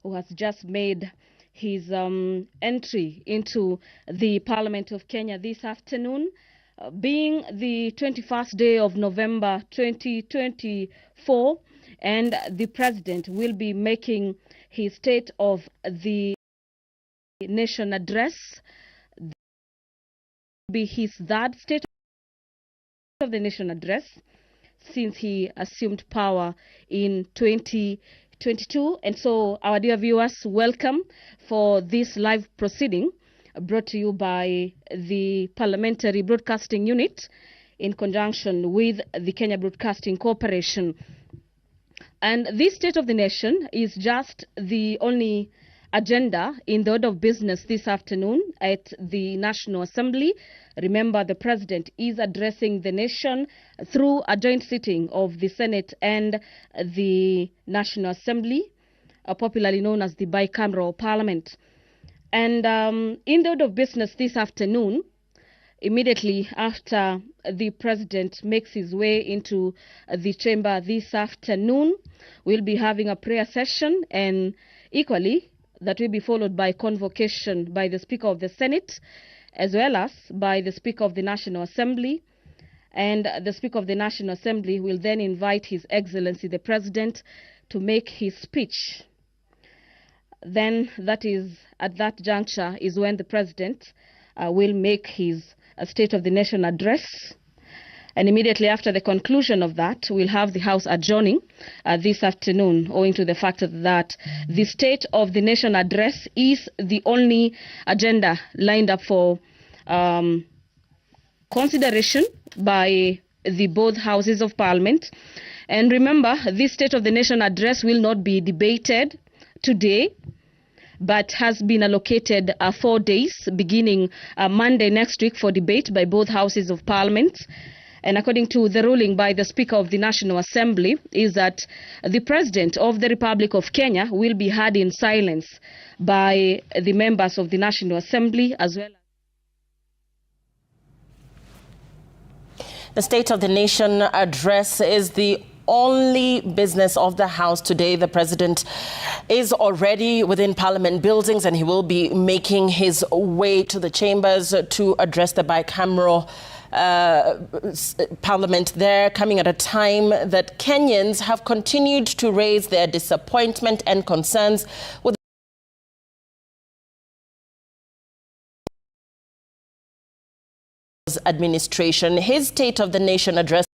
who has just made his entry into the Parliament of Kenya this afternoon, being the 21st day of November 2024, and the President will be making his State of the Nation address. This will be his third State of the Nation address since he assumed power in 2022. And so, our dear viewers, welcome for this live proceeding brought to you by the Parliamentary Broadcasting Unit in conjunction with the Kenya Broadcasting Corporation. And this State of the Nation is just the only agenda in the order of business this afternoon at the National Assembly. Remember, the President is addressing the nation through a joint sitting of the Senate and the National Assembly, popularly known as the bicameral Parliament. And in the order of business this afternoon, immediately after the President makes his way into the chamber this afternoon, we'll be having a prayer session, and equally that will be followed by convocation by the Speaker of the Senate, as well as by the Speaker of the National Assembly. And the Speaker of the National Assembly will then invite His Excellency the President to make his speech. Then that is, at that juncture, is when the President will make his State of the Nation address. And immediately after the conclusion of that, we'll have the House adjourning this afternoon, owing to the fact that the State of the Nation address is the only agenda lined up for consideration by the both Houses of Parliament. And remember, this State of the Nation address will not be debated today, but has been allocated 4 days, beginning Monday next week, for debate by both Houses of Parliament. And according to the ruling by the Speaker of the National Assembly, is that the President of the Republic of Kenya will be heard in silence by the members of the National Assembly as well. The State of the Nation address is the only business of the House today. The President is already within Parliament buildings, and he will be making his way to the chambers to address the bicameral Parliament there, coming at a time that Kenyans have continued to raise their disappointment and concerns with administration. His State of the Nation address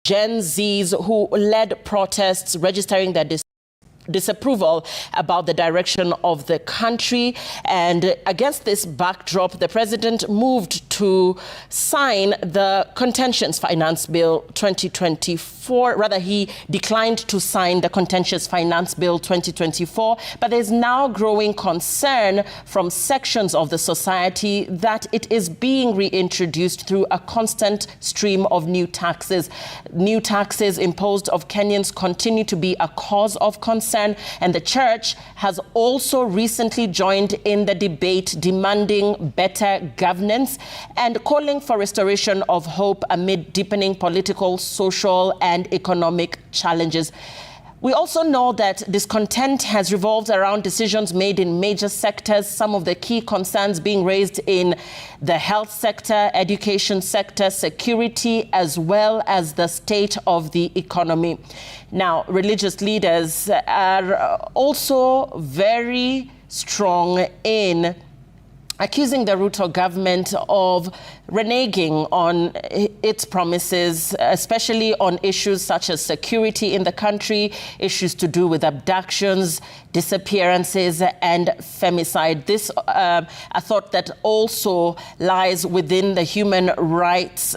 Gen Zs who led protests registering their disapproval about the direction of the country. And against this backdrop, the President moved to sign the Contentious Finance Bill 2024. Rather, he declined to sign the Contentious Finance Bill 2024. But there's now growing concern from sections of the society that it is being reintroduced through a constant stream of new taxes. New taxes imposed of Kenyans continue to be a cause of concern. And the church has also recently joined in the debate, demanding better governance and calling for restoration of hope amid deepening political, social, and economic challenges. We also know that discontent has revolved around decisions made in major sectors, some of the key concerns being raised in the health sector, education sector, security, as well as the state of the economy. Now, religious leaders are also very strong in accusing the Ruto government of reneging on its promises, especially on issues such as security in the country, issues to do with abductions, disappearances, and femicide. This, a thought that also lies within the human rights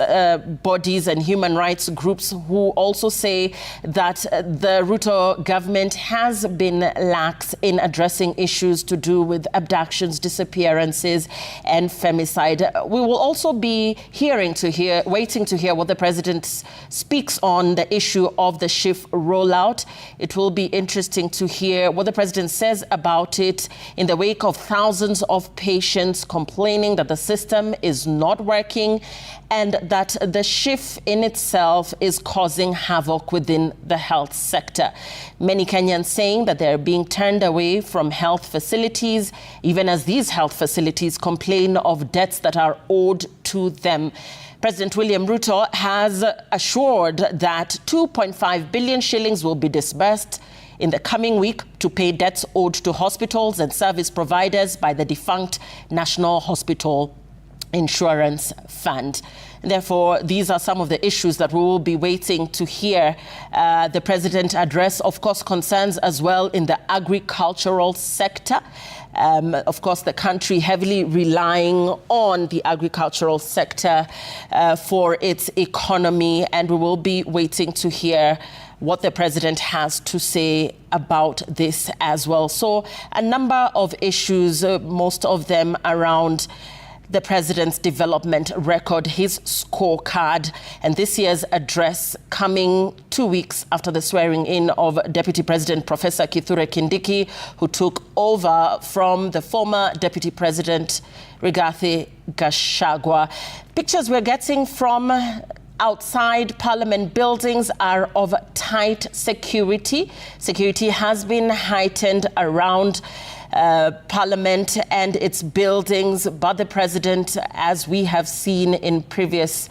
bodies and human rights groups, who also say that the Ruto government has been lax in addressing issues to do with abductions, disappearances, and femicide. We will also be waiting to hear what the president speaks on the issue of the shift rollout. It will be interesting to hear what the president says about it in the wake of thousands of patients complaining that the system is not working and that the shift in itself is causing havoc within the health sector. Many Kenyans saying that they're being turned away from health facilities, even as these health facilities complain of debts that are owed to them. President William Ruto has assured that 2.5 billion shillings will be disbursed in the coming week to pay debts owed to hospitals and service providers by the defunct National Hospital Insurance Fund. Therefore, these are some of the issues that we will be waiting to hear the president address. Of course, concerns as well in the agricultural sector. Of course, the country heavily relying on the agricultural sector for its economy, and we will be waiting to hear what the president has to say about this as well. So a number of issues, most of them around the president's development record, his scorecard, and this year's address coming 2 weeks after the swearing in of Deputy President Professor Kithure Kindiki, who took over from the former Deputy President Rigathi Gachagua. Pictures we're getting from outside Parliament buildings are of tight security. Security has been heightened around Parliament and its buildings, but the president, as we have seen in previous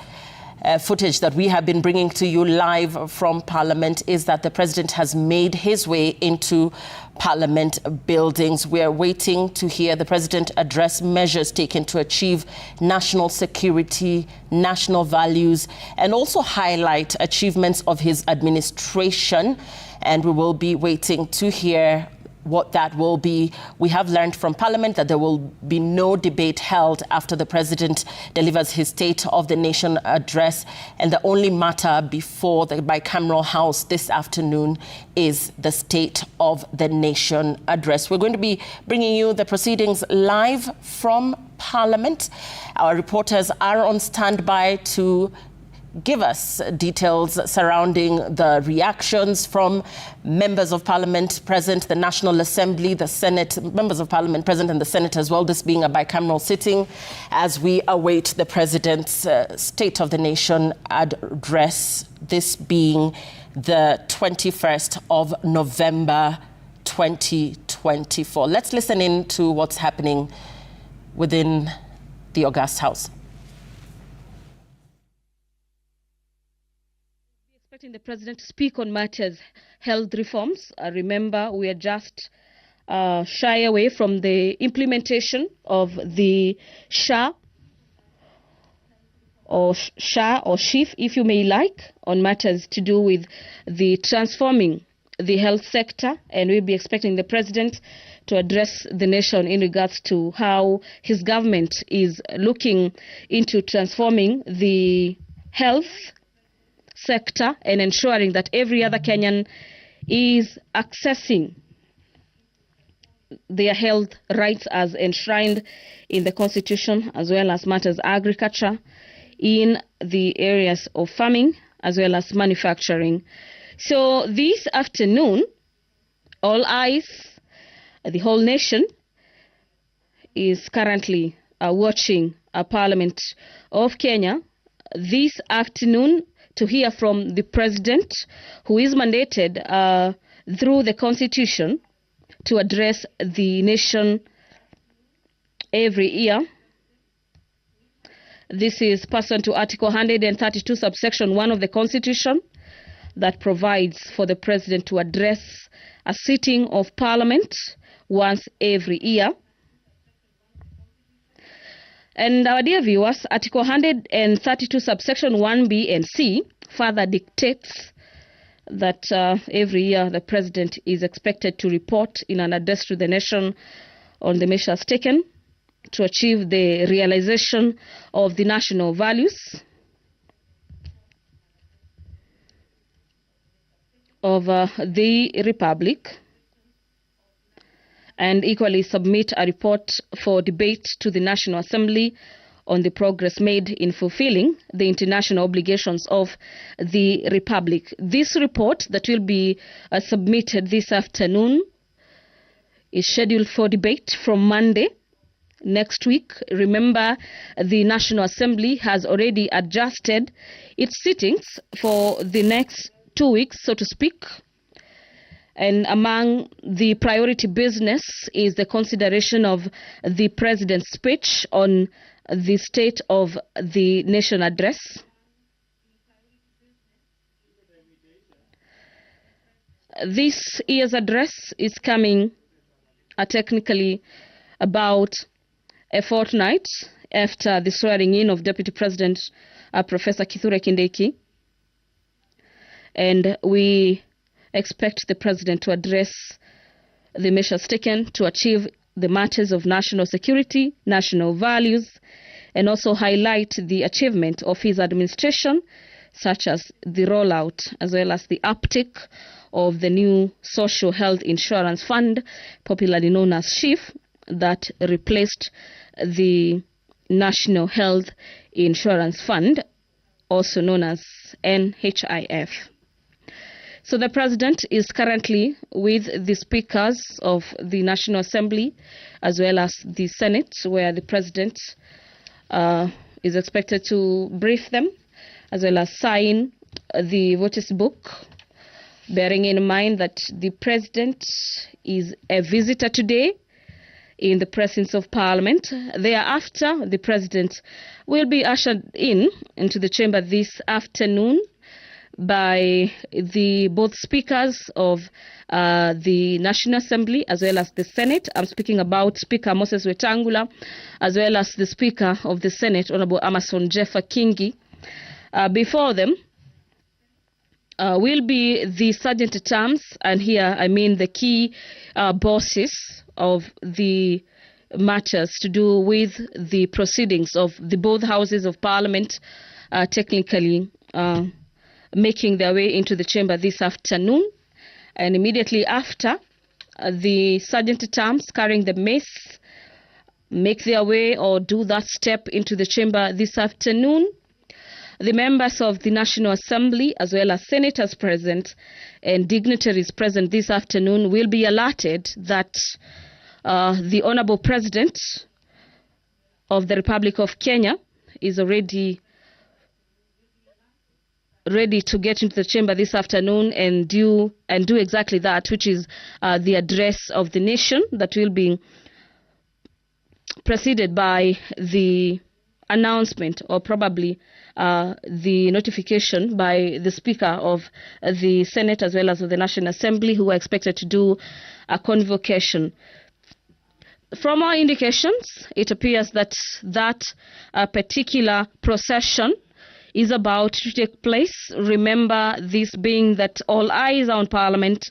footage that we have been bringing to you live from Parliament, is that the president has made his way into Parliament buildings. We are waiting to hear the president address measures taken to achieve national security, national values, and also highlight achievements of his administration. And we will be waiting to hear what that will be. We have learned from Parliament that there will be no debate held after the president delivers his State of the Nation address, and the only matter before the bicameral House this afternoon is the State of the Nation address. We're going to be bringing you the proceedings live from Parliament. Our reporters are on standby to give us details surrounding the reactions from members of Parliament present, the National Assembly, the Senate, members of Parliament present and the Senate as well, this being a bicameral sitting, as we await the President's State of the Nation address, this being the 21st of November 2024. Let's listen in to what's happening within the August House. Expecting the president to speak on matters health reforms. Remember, we are just shy away from the implementation of the SHA or SHIF, if you may like, on matters to do with the transforming the health sector, and we'll be expecting the president to address the nation in regards to how his government is looking into transforming the health sector and ensuring that every other Kenyan is accessing their health rights as enshrined in the Constitution, as well as matters agriculture in the areas of farming as well as manufacturing. So this afternoon, all eyes, the whole nation is currently watching Parliament of Kenya this afternoon to hear from the president, who is mandated through the Constitution to address the nation every year. This is pursuant to Article 132, subsection 1 of the Constitution, that provides for the president to address a sitting of Parliament once every year. And our dear viewers, Article 132, subsection 1B and C further dictates that every year the president is expected to report in an address to the nation on the measures taken to achieve the realization of the national values of the Republic, and equally submit a report for debate to the National Assembly on the progress made in fulfilling the international obligations of the Republic. This report that will be submitted this afternoon is scheduled for debate from Monday next week. Remember, the National Assembly has already adjusted its sittings for the next 2 weeks, so to speak. And among the priority business is the consideration of the President's speech on the State of the Nation address. This year's address is coming technically about a fortnight after the swearing in of Deputy President Professor Kithure Kindiki. And we expect the President to address the measures taken to achieve the matters of national security, national values, and also highlight the achievement of his administration, such as the rollout as well as the uptake of the new Social Health Insurance Fund, popularly known as SHIF, that replaced the National Health Insurance Fund, also known as NHIF. So the President is currently with the speakers of the National Assembly as well as the Senate, where the President is expected to brief them as well as sign the voters' book, bearing in mind that the President is a visitor today in the presence of Parliament. Thereafter, the President will be ushered into the chamber this afternoon by the both speakers of the National Assembly as well as the Senate. I'm speaking about Speaker Moses Wetangula as well as the Speaker of the Senate, Honorable Amason Jeffa Kingi. Before them will be the Sergeant at Arms, and here I mean the key bosses of the matters to do with the proceedings of the both houses of Parliament, technically making their way into the chamber this afternoon. And immediately after, the Sergeant at Arms carrying the mace make their way or do that step into the chamber this afternoon. The members of the National Assembly as well as senators present and dignitaries present this afternoon will be alerted that the Honorable President of the Republic of Kenya is already ready to get into the chamber this afternoon and do exactly that, which is the address of the nation that will be preceded by the announcement or probably the notification by the Speaker of the Senate as well as of the National Assembly, who are expected to do a convocation. From our indications, it appears that particular procession is about to take place. Remember, this being that all eyes are on Parliament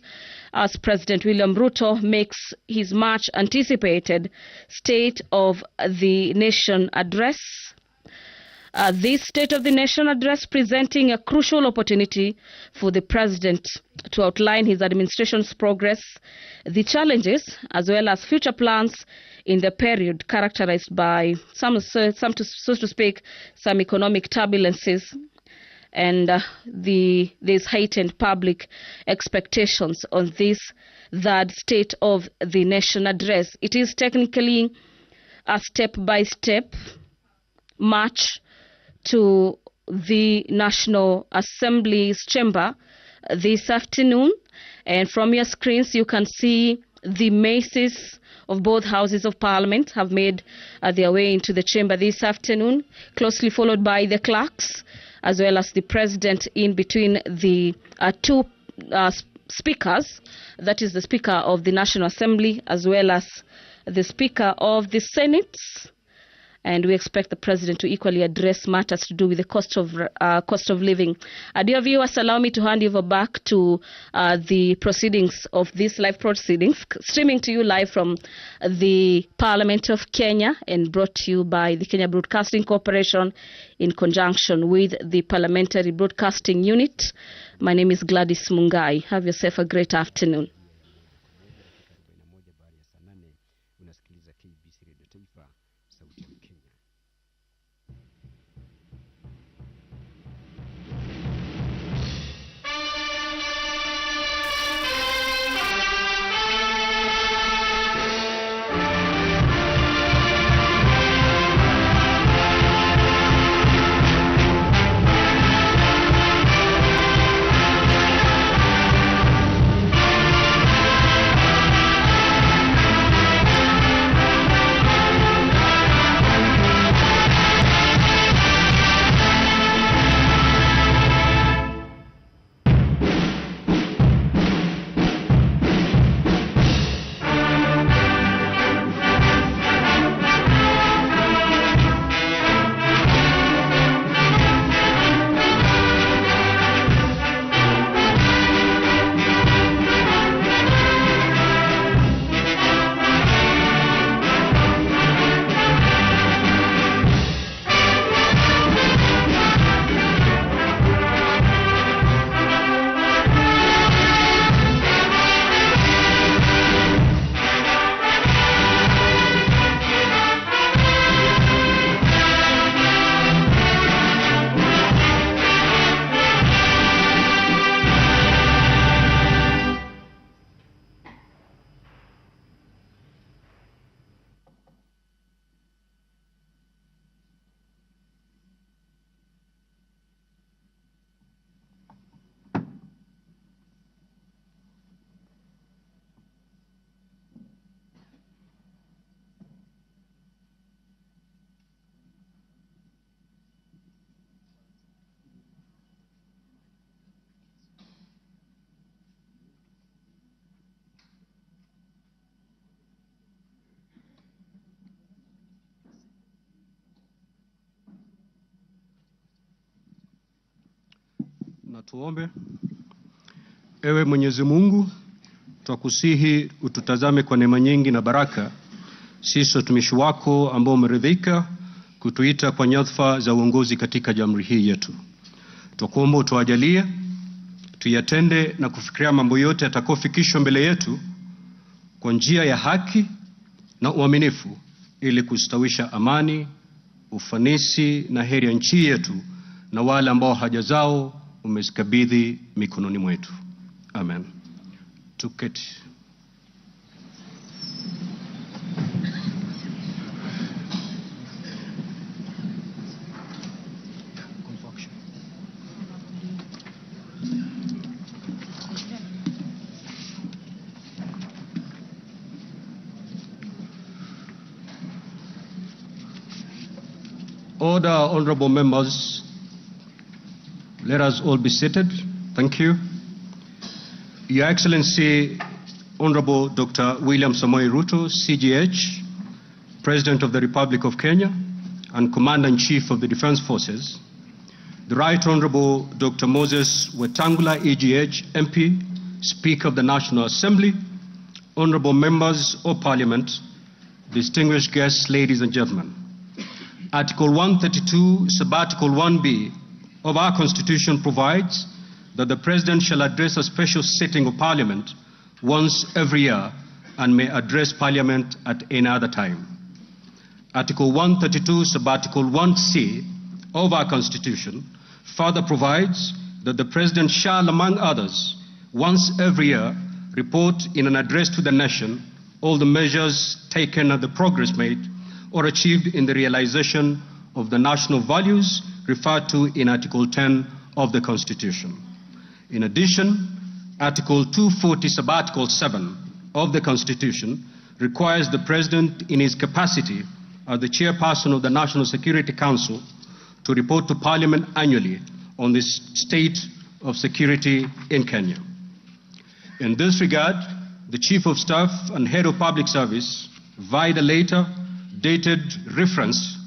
as President William Ruto makes his much anticipated State of the Nation address. This State of the Nation address presenting a crucial opportunity for the President to outline his administration's progress, the challenges, as well as future plans in the period characterized by some to speak, some economic turbulences, and there's heightened public expectations on this third State of the Nation address. It is technically a step-by-step march to the National Assembly's chamber this afternoon, and from your screens you can see the maces of both houses of Parliament have made their way into the chamber this afternoon, closely followed by the clerks as well as the President in between the two speakers, that is the Speaker of the National Assembly as well as the Speaker of the Senate. And we expect the President to equally address matters to do with the cost of living. Dear viewers, allow me to hand you over back to the proceedings of these live proceedings, streaming to you live from the Parliament of Kenya and brought to you by the Kenya Broadcasting Corporation in conjunction with the Parliamentary Broadcasting Unit. My name is Gladys Mungai. Have yourself a great afternoon. Na tuombe. Ewe Mwenyezi Mungu, twakusihi ututazame kwa neema nyingi na baraka, sisi watumishi wako ambao umeridhika kutuita kwa nyadhifa za uongozi katika jamhuri hii yetu. Twakuomba utuajalie tuyatende na kufikiria mambo yote yatakayofikishwa mbele yetu kwa njia ya haki na uaminifu, ili kustawisha amani, ufanisi na heri ya nchi yetu na wale ambao haja zao umezikabidhi mikononi mwetu. Amen. Tuketi. Order, honorable members. Let us all be seated. Thank you. Your Excellency, Honorable Dr. William Samoei Ruto, CGH, President of the Republic of Kenya and Commander-in-Chief of the Defense Forces, the Right Honorable Dr. Moses Wetangula, EGH, MP, Speaker of the National Assembly, Honorable Members of Parliament, distinguished guests, ladies and gentlemen. Article 132, Sub-Article 1B of our Constitution provides that the President shall address a special sitting of Parliament once every year and may address Parliament at any other time. Article 132, Sub-Article 1C of our Constitution further provides that the President shall, among others, once every year report in an address to the nation all the measures taken and the progress made or achieved in the realization of the national values referred to in Article 10 of the Constitution. In addition, Article 240, Sub-Article 7 of the Constitution requires the President in his capacity as the Chairperson of the National Security Council to report to Parliament annually on the state of security in Kenya. In this regard, the Chief of Staff and Head of Public Service, via the letter dated reference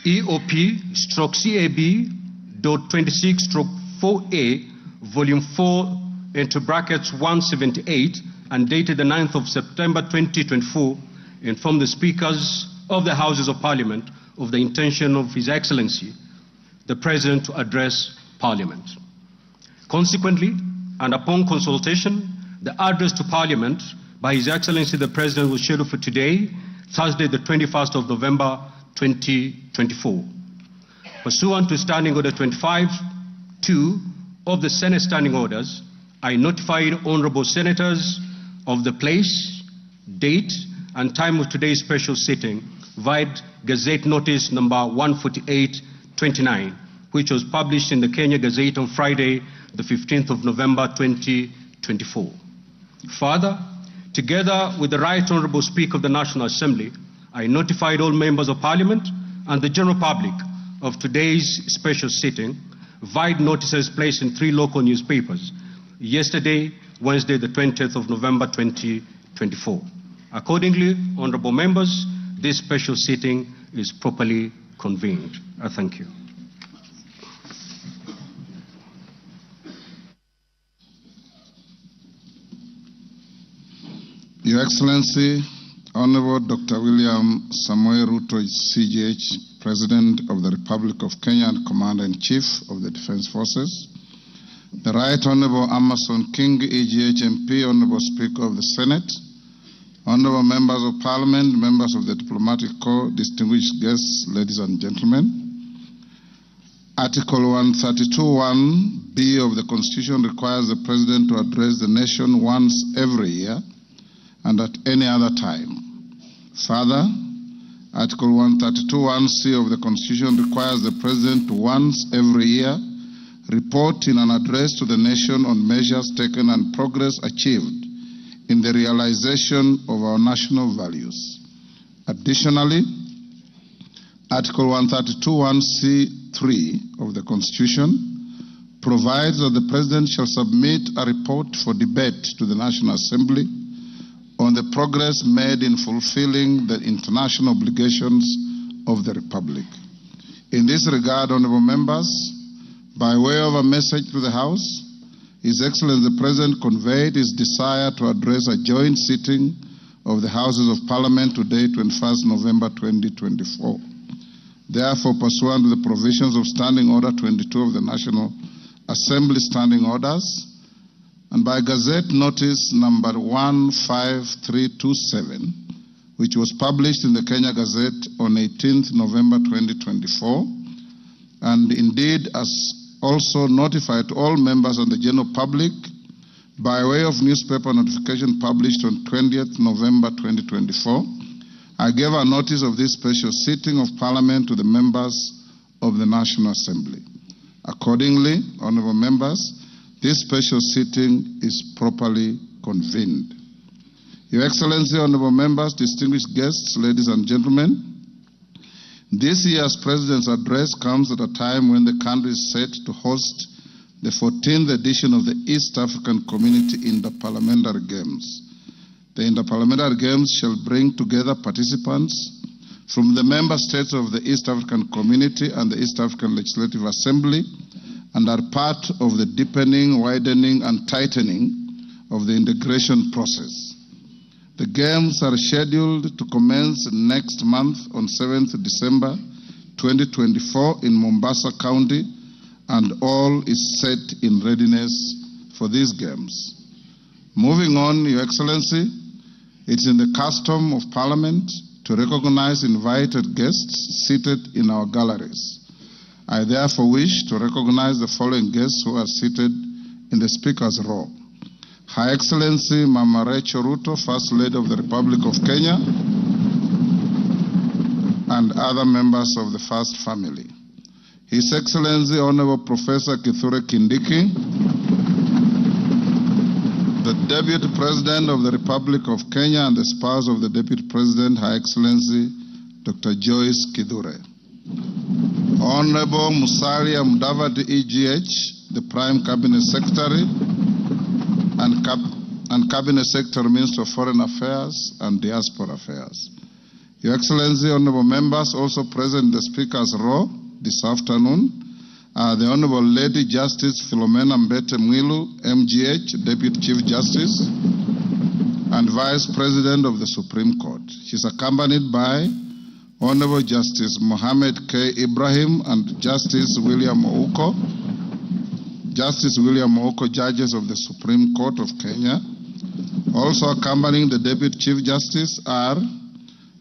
EOP/CAB.26/4A, Volume 4, into brackets 178, and dated the 9th of September 2024, informed the Speakers of the Houses of Parliament of the intention of His Excellency, the President, to address Parliament. Consequently, and upon consultation, the address to Parliament by His Excellency the President was scheduled for today, Thursday, the 21st of November 2024. Pursuant to Standing Order 25(2) of the Senate Standing Orders, I notified honorable senators of the place, date, and time of today's special sitting via Gazette Notice number 148/29, which was published in the Kenya Gazette on Friday, the 15th of November 2024. Further, together with the Right Honorable Speaker of the National Assembly, I notified all members of Parliament and the general public of today's special sitting via notices placed in 3 local newspapers yesterday, Wednesday, the 20th of November 2024. Accordingly, honorable members, this special sitting is properly convened. I thank you. Your Excellency, Honorable Dr. William Samoei Ruto, CGH, President of the Republic of Kenya and Commander-in-Chief of the Defense Forces, the Right Honorable Amason King, EGH MP, Honorable Speaker of the Senate, Honorable Members of Parliament, members of the Diplomatic Corps, distinguished guests, ladies and gentlemen. Article 132(1)(b) of the Constitution requires the President to address the nation once every year and at any other time. Further, Article 132(1)(c) of the Constitution requires the President to once every year report in an address to the nation on measures taken and progress achieved in the realization of our national values. Additionally, Article 132(1)(c)(3) of the Constitution provides that the President shall submit a report for debate to the National Assembly on the progress made in fulfilling the international obligations of the Republic. In this regard, honorable members, By way of a message to the House, His Excellency the President conveyed his desire to address a joint sitting of the Houses of Parliament today, 21st November 2024. Therefore, pursuant to the provisions of Standing Order 22 of the National Assembly Standing Orders, and by Gazette Notice number 15327, which was published in the Kenya Gazette on 18th November 2024, and indeed as also notified to all members and the general public by way of newspaper notification published on 20th November 2024, I gave a notice of this special sitting of Parliament to the members of the National Assembly. Accordingly, honorable members, this special sitting is properly convened. Your Excellency, honorable members, distinguished guests, ladies and gentlemen, this year's President's address comes at a time when the country is set to host the 14th edition of the East African Community Interparliamentary Games. The Interparliamentary Games shall bring together participants from the member states of the East African Community and the East African Legislative Assembly, and are part of the deepening, widening, and tightening of the integration process. The Games are scheduled to commence next month on 7th December 2024 in Mombasa County, and all is set in readiness for these Games. Moving on, Your Excellency, it's in the custom of Parliament to recognize invited guests seated in our galleries. I therefore wish to recognize the following guests who are seated in the Speaker's row. Her Excellency Mama Rachel Ruto, First Lady of the Republic of Kenya, and other members of the First Family. His Excellency Honorable Professor Kithure Kindiki, the Deputy President of the Republic of Kenya and the spouse of the Deputy President, Her Excellency Dr. Joyce Kithure. Honorable Musalia Mudavadi EGH, the Prime Cabinet Secretary and Cabinet Secretary, Minister of Foreign Affairs and Diaspora Affairs. Your Excellency, honorable members, also present in the Speaker's row this afternoon are the Honorable Lady Justice Philomena Mbete Mwilu, MGH, Deputy Chief Justice and Vice President of the Supreme Court. She's accompanied by Honorable Justice Mohammed K. Ibrahim and Justice William Ouko. Justice William Ouko, judges of the Supreme Court of Kenya. Also accompanying the Deputy Chief Justice are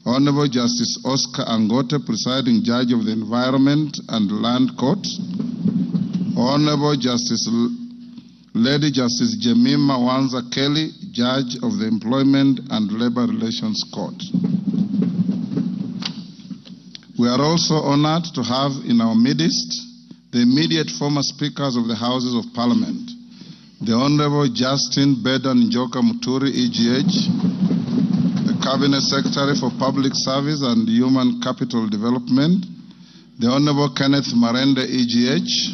Honorable Justice Oscar Angote, presiding judge of the Environment and Land Court. Honorable Lady Justice Jemima Wanza Kelly, judge of the Employment and Labor Relations Court. We are also honored to have in our midst the immediate former speakers of the Houses of Parliament, the Honorable Justin Bedan Njoka Muturi, EGH, the Cabinet Secretary for Public Service and Human Capital Development, the Honorable Kenneth Marende, EGH,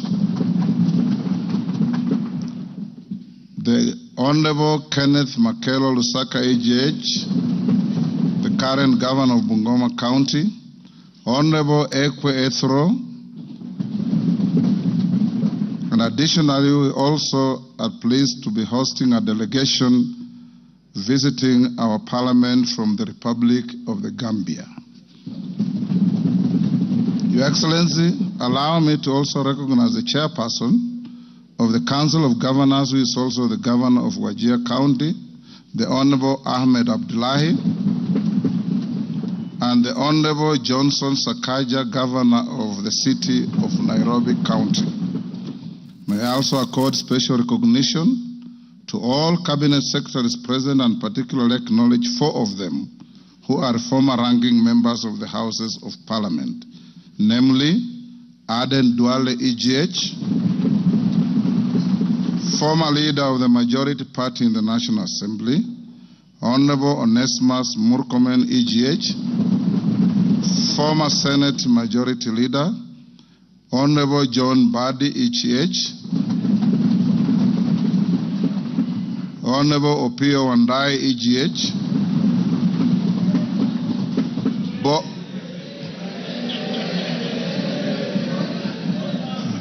the Honorable Kenneth Makelo Lusaka, EGH, the current Governor of Bungoma County, Honorable Ekwe Ethro, and additionally, we also are pleased to be hosting a delegation visiting our Parliament from the Republic of the Gambia. Your Excellency, allow me to also recognize the chairperson of the Council of Governors, who is also the Governor of Wajir County, the Honorable Ahmed Abdullahi, and the Honorable Johnson Sakaja, Governor of the City of Nairobi County. May I also accord special recognition to all Cabinet Secretaries present, and particularly acknowledge 4 of them who are former ranking members of the Houses of Parliament, namely Aden Duale, EGH, former leader of the majority party in the National Assembly, Honorable Onesimus Murkomen, EGH, former Senate Majority Leader, Honorable John Badi, EGH, Honorable Opio Wandai, EGH,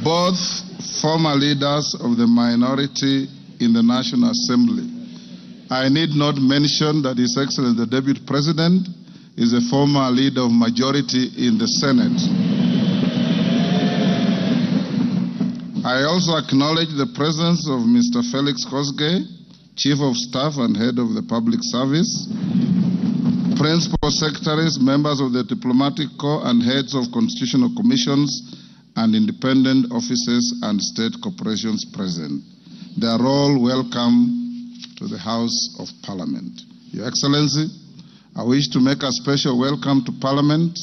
both former leaders of the minority in the National Assembly. I need not mention that His Excellency the Deputy President is a former leader of majority in the Senate. I also acknowledge the presence of Mr. Felix Kosgei, Chief of Staff and Head of the Public Service, Principal Secretaries, members of the Diplomatic Corps, and heads of constitutional commissions and independent offices and state corporations present. They are all welcome to the House of Parliament. Your Excellency, I wish to make a special welcome to Parliament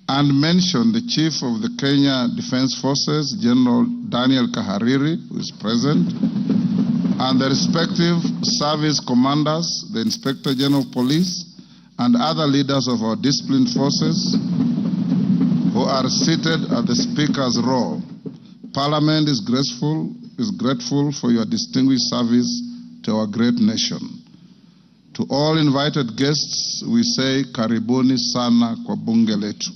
and mention the Chief of the Kenya Defence Forces, General Daniel Kahariri, who is present, and the respective service commanders, the Inspector General of Police, and other leaders of our disciplined forces who are seated at the Speaker's row. Parliament is grateful for your distinguished service to our great nation. To all invited guests, we say karibuni sana kwa bunge letu.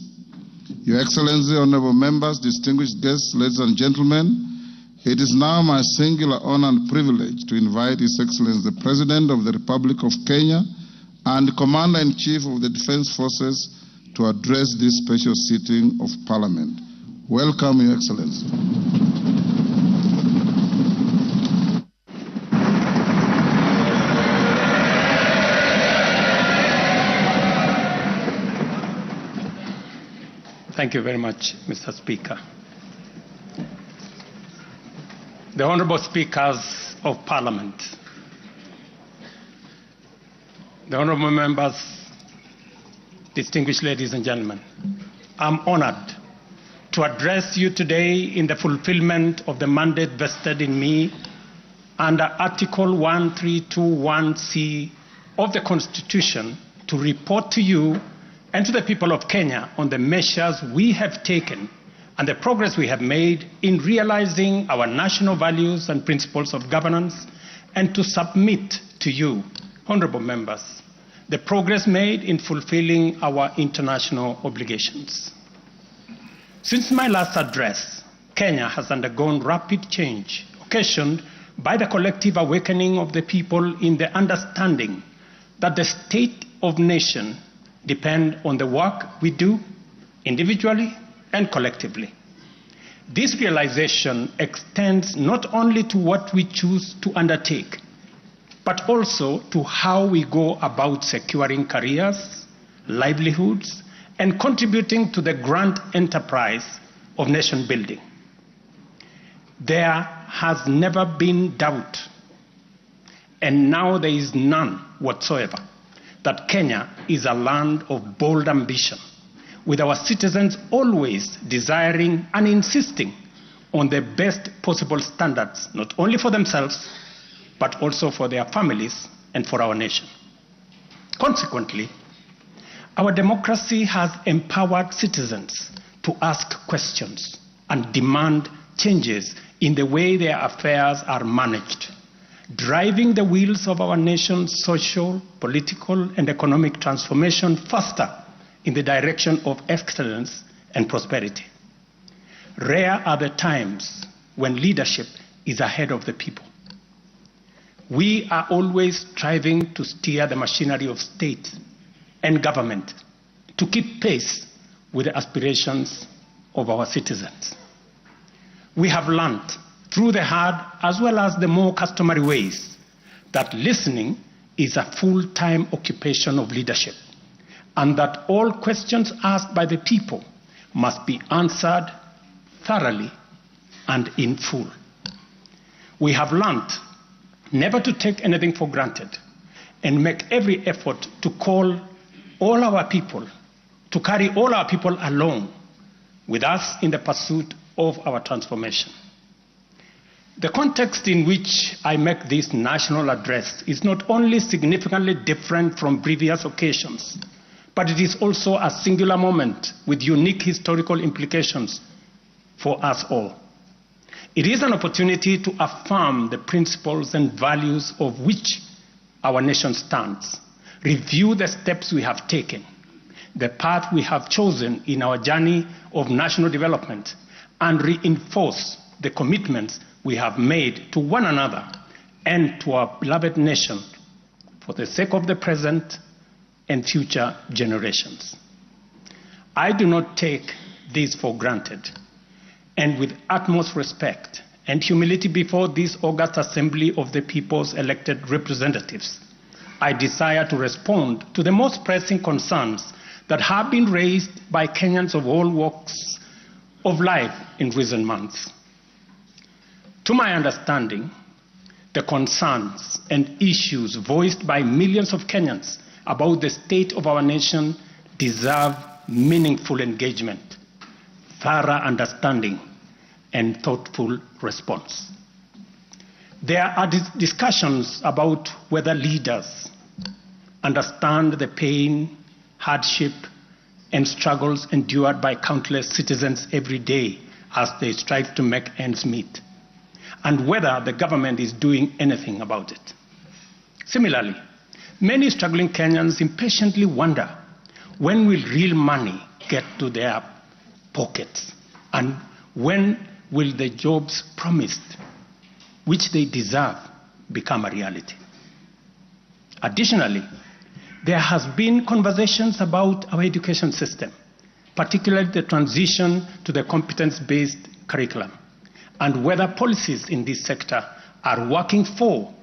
Your Excellency, honorable members, distinguished guests, ladies and gentlemen, it is now my singular honor and privilege to invite His Excellency the President of the Republic of Kenya and Commander-in-Chief of the Defence Forces to address this special sitting of Parliament. Welcome, Your Excellency. Thank you very much, Mr. Speaker. The Honorable Speakers of Parliament, the Honorable Members, distinguished ladies and gentlemen, I'm honored to address you today in the fulfillment of the mandate vested in me under Article 1321C of the Constitution to report to you and to the people of Kenya on the measures we have taken and the progress we have made in realizing our national values and principles of governance, and to submit to you, honorable members, the progress made in fulfilling our international obligations. Since my last address, Kenya has undergone rapid change, occasioned by the collective awakening of the people in the understanding that the state of nation depends on the work we do individually and collectively. This realization extends not only to what we choose to undertake, but also to how we go about securing careers, livelihoods, and contributing to the grand enterprise of nation building. There has never been doubt, and now there is none whatsoever, that Kenya is a land of bold ambition, with our citizens always desiring and insisting on the best possible standards, not only for themselves, but also for their families and for our nation. Consequently, our democracy has empowered citizens to ask questions and demand changes in the way their affairs are managed, driving the wheels of our nation's social, political, and economic transformation faster in the direction of excellence and prosperity. Rare are the times when leadership is ahead of the people. We are always striving to steer the machinery of state and government to keep pace with the aspirations of our citizens. We have learned through the hard as well as the more customary ways that listening is a full-time occupation of leadership, and that all questions asked by the people must be answered thoroughly and in full. We have learned never to take anything for granted and make every effort to carry all our people along with us in the pursuit of our transformation. The context in which I make this national address is not only significantly different from previous occasions, but it is also a singular moment with unique historical implications for us all. It is an opportunity to affirm the principles and values of which our nation stands, review the steps we have taken, the path we have chosen in our journey of national development, and reinforce the commitments we have made to one another and to our beloved nation for the sake of the present and future generations. I do not take this for granted, and with utmost respect and humility before this august assembly of the people's elected representatives, I desire to respond to the most pressing concerns that have been raised by Kenyans of all walks of life in recent months. To my understanding, the concerns and issues voiced by millions of Kenyans about the state of our nation deserve meaningful engagement, thorough understanding, and thoughtful response. There are discussions about whether leaders understand the pain, hardship, and struggles endured by countless citizens every day as they strive to make ends meet, and whether the government is doing anything about it. Similarly, many struggling Kenyans impatiently wonder, when will real money get to their pockets, and when will the jobs promised, which they deserve, become a reality? Additionally, there has been conversations about our education system, particularly the transition to the competence-based curriculum, and whether policies in this sector are working for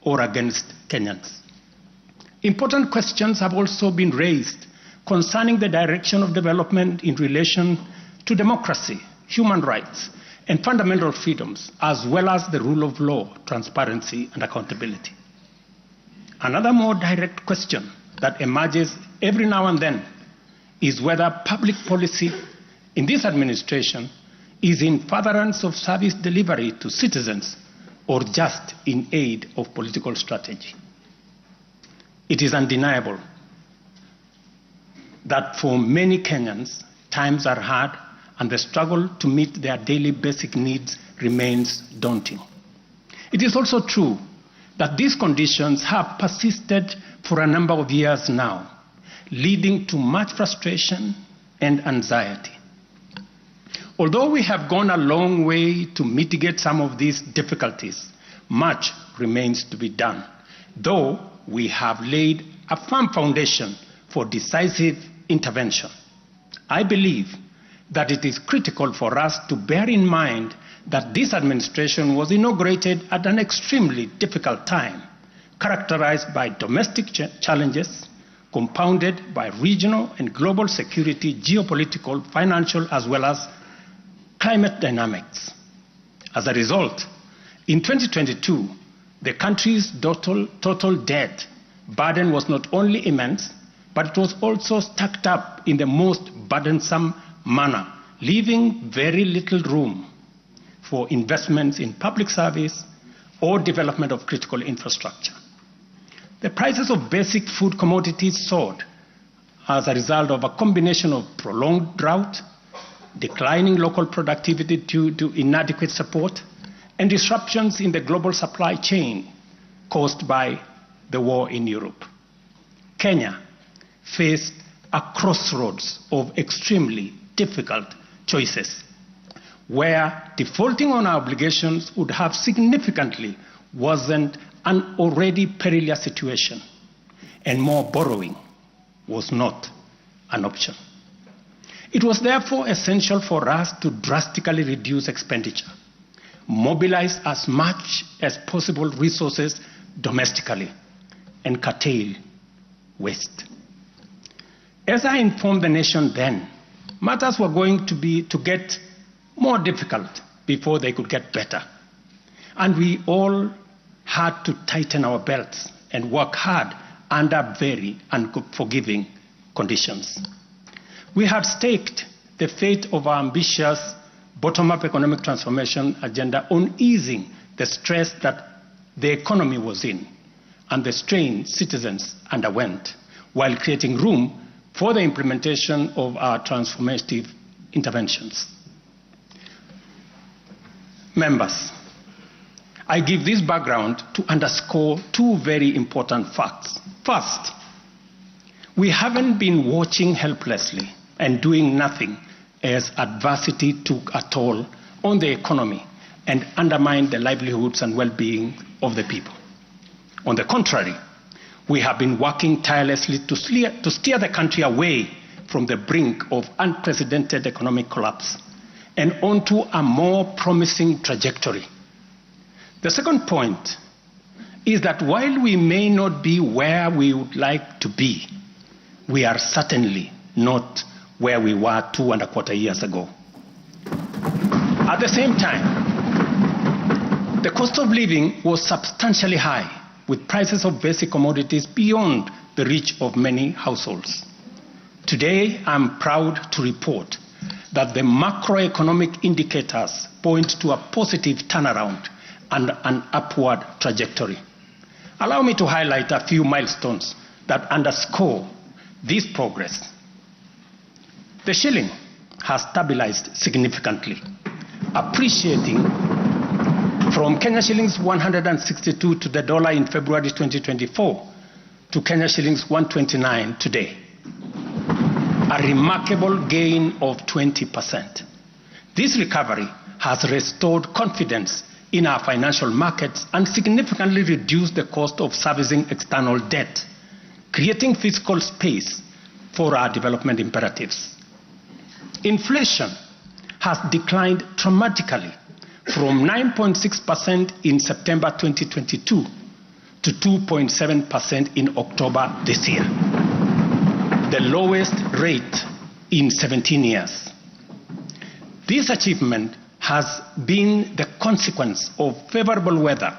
or against Kenyans. Important questions have also been raised concerning the direction of development in relation to democracy, human rights, and fundamental freedoms, as well as the rule of law, transparency, and accountability. Another more direct question that emerges every now and then is whether public policy in this administration is in furtherance of service delivery to citizens or just in aid of political strategy. It is undeniable that for many Kenyans, times are hard and the struggle to meet their daily basic needs remains daunting. It is also true that these conditions have persisted for a number of years now, leading to much frustration and anxiety. Although we have gone a long way to mitigate some of these difficulties, much remains to be done, though we have laid a firm foundation for decisive intervention. I believe that it is critical for us to bear in mind that this administration was inaugurated at an extremely difficult time, characterized by domestic challenges, compounded by regional and global security, geopolitical, financial, as well as climate dynamics. As a result, in 2022, the country's total debt burden was not only immense, but it was also stacked up in the most burdensome manner, leaving very little room for investments in public service or development of critical infrastructure. The prices of basic food commodities soared as a result of a combination of prolonged drought, declining local productivity due to inadequate support, and disruptions in the global supply chain caused by the war in Europe. Kenya faced a crossroads of extremely difficult choices, where defaulting on our obligations would have significantly worsened an already perilous situation, and more borrowing was not an option. It was therefore essential for us to drastically reduce expenditure, mobilize as much as possible resources domestically, and curtail waste. As I informed the nation then, matters were going to get more difficult before they could get better. And we all had to tighten our belts and work hard under very unforgiving conditions. We had staked the fate of our ambitious bottom-up economic transformation agenda on easing the stress that the economy was in and the strain citizens underwent, while creating room for the implementation of our transformative interventions. Members, I give this background to underscore two very important facts. First, we haven't been watching helplessly and doing nothing as adversity took a toll on the economy and undermine the livelihoods and well-being of the people. On the contrary, we have been working tirelessly to steer the country away from the brink of unprecedented economic collapse and onto a more promising trajectory. The second point is that while we may not be where we would like to be, we are certainly not where we were 2.25 years ago. At the same time, the cost of living was substantially high, with prices of basic commodities beyond the reach of many households. Today, I'm proud to report that the macroeconomic indicators point to a positive turnaround and an upward trajectory. Allow me to highlight a few milestones that underscore this progress. The shilling has stabilized significantly, appreciating from Kenya shillings 162 to the dollar in February 2024 to Kenya shillings 129 today, a remarkable gain of 20%. This recovery has restored confidence in our financial markets and significantly reduced the cost of servicing external debt, creating fiscal space for our development imperatives. Inflation has declined dramatically from 9.6% in September 2022 to 2.7% in October this year, the lowest rate in 17 years. This achievement has been the consequence of favorable weather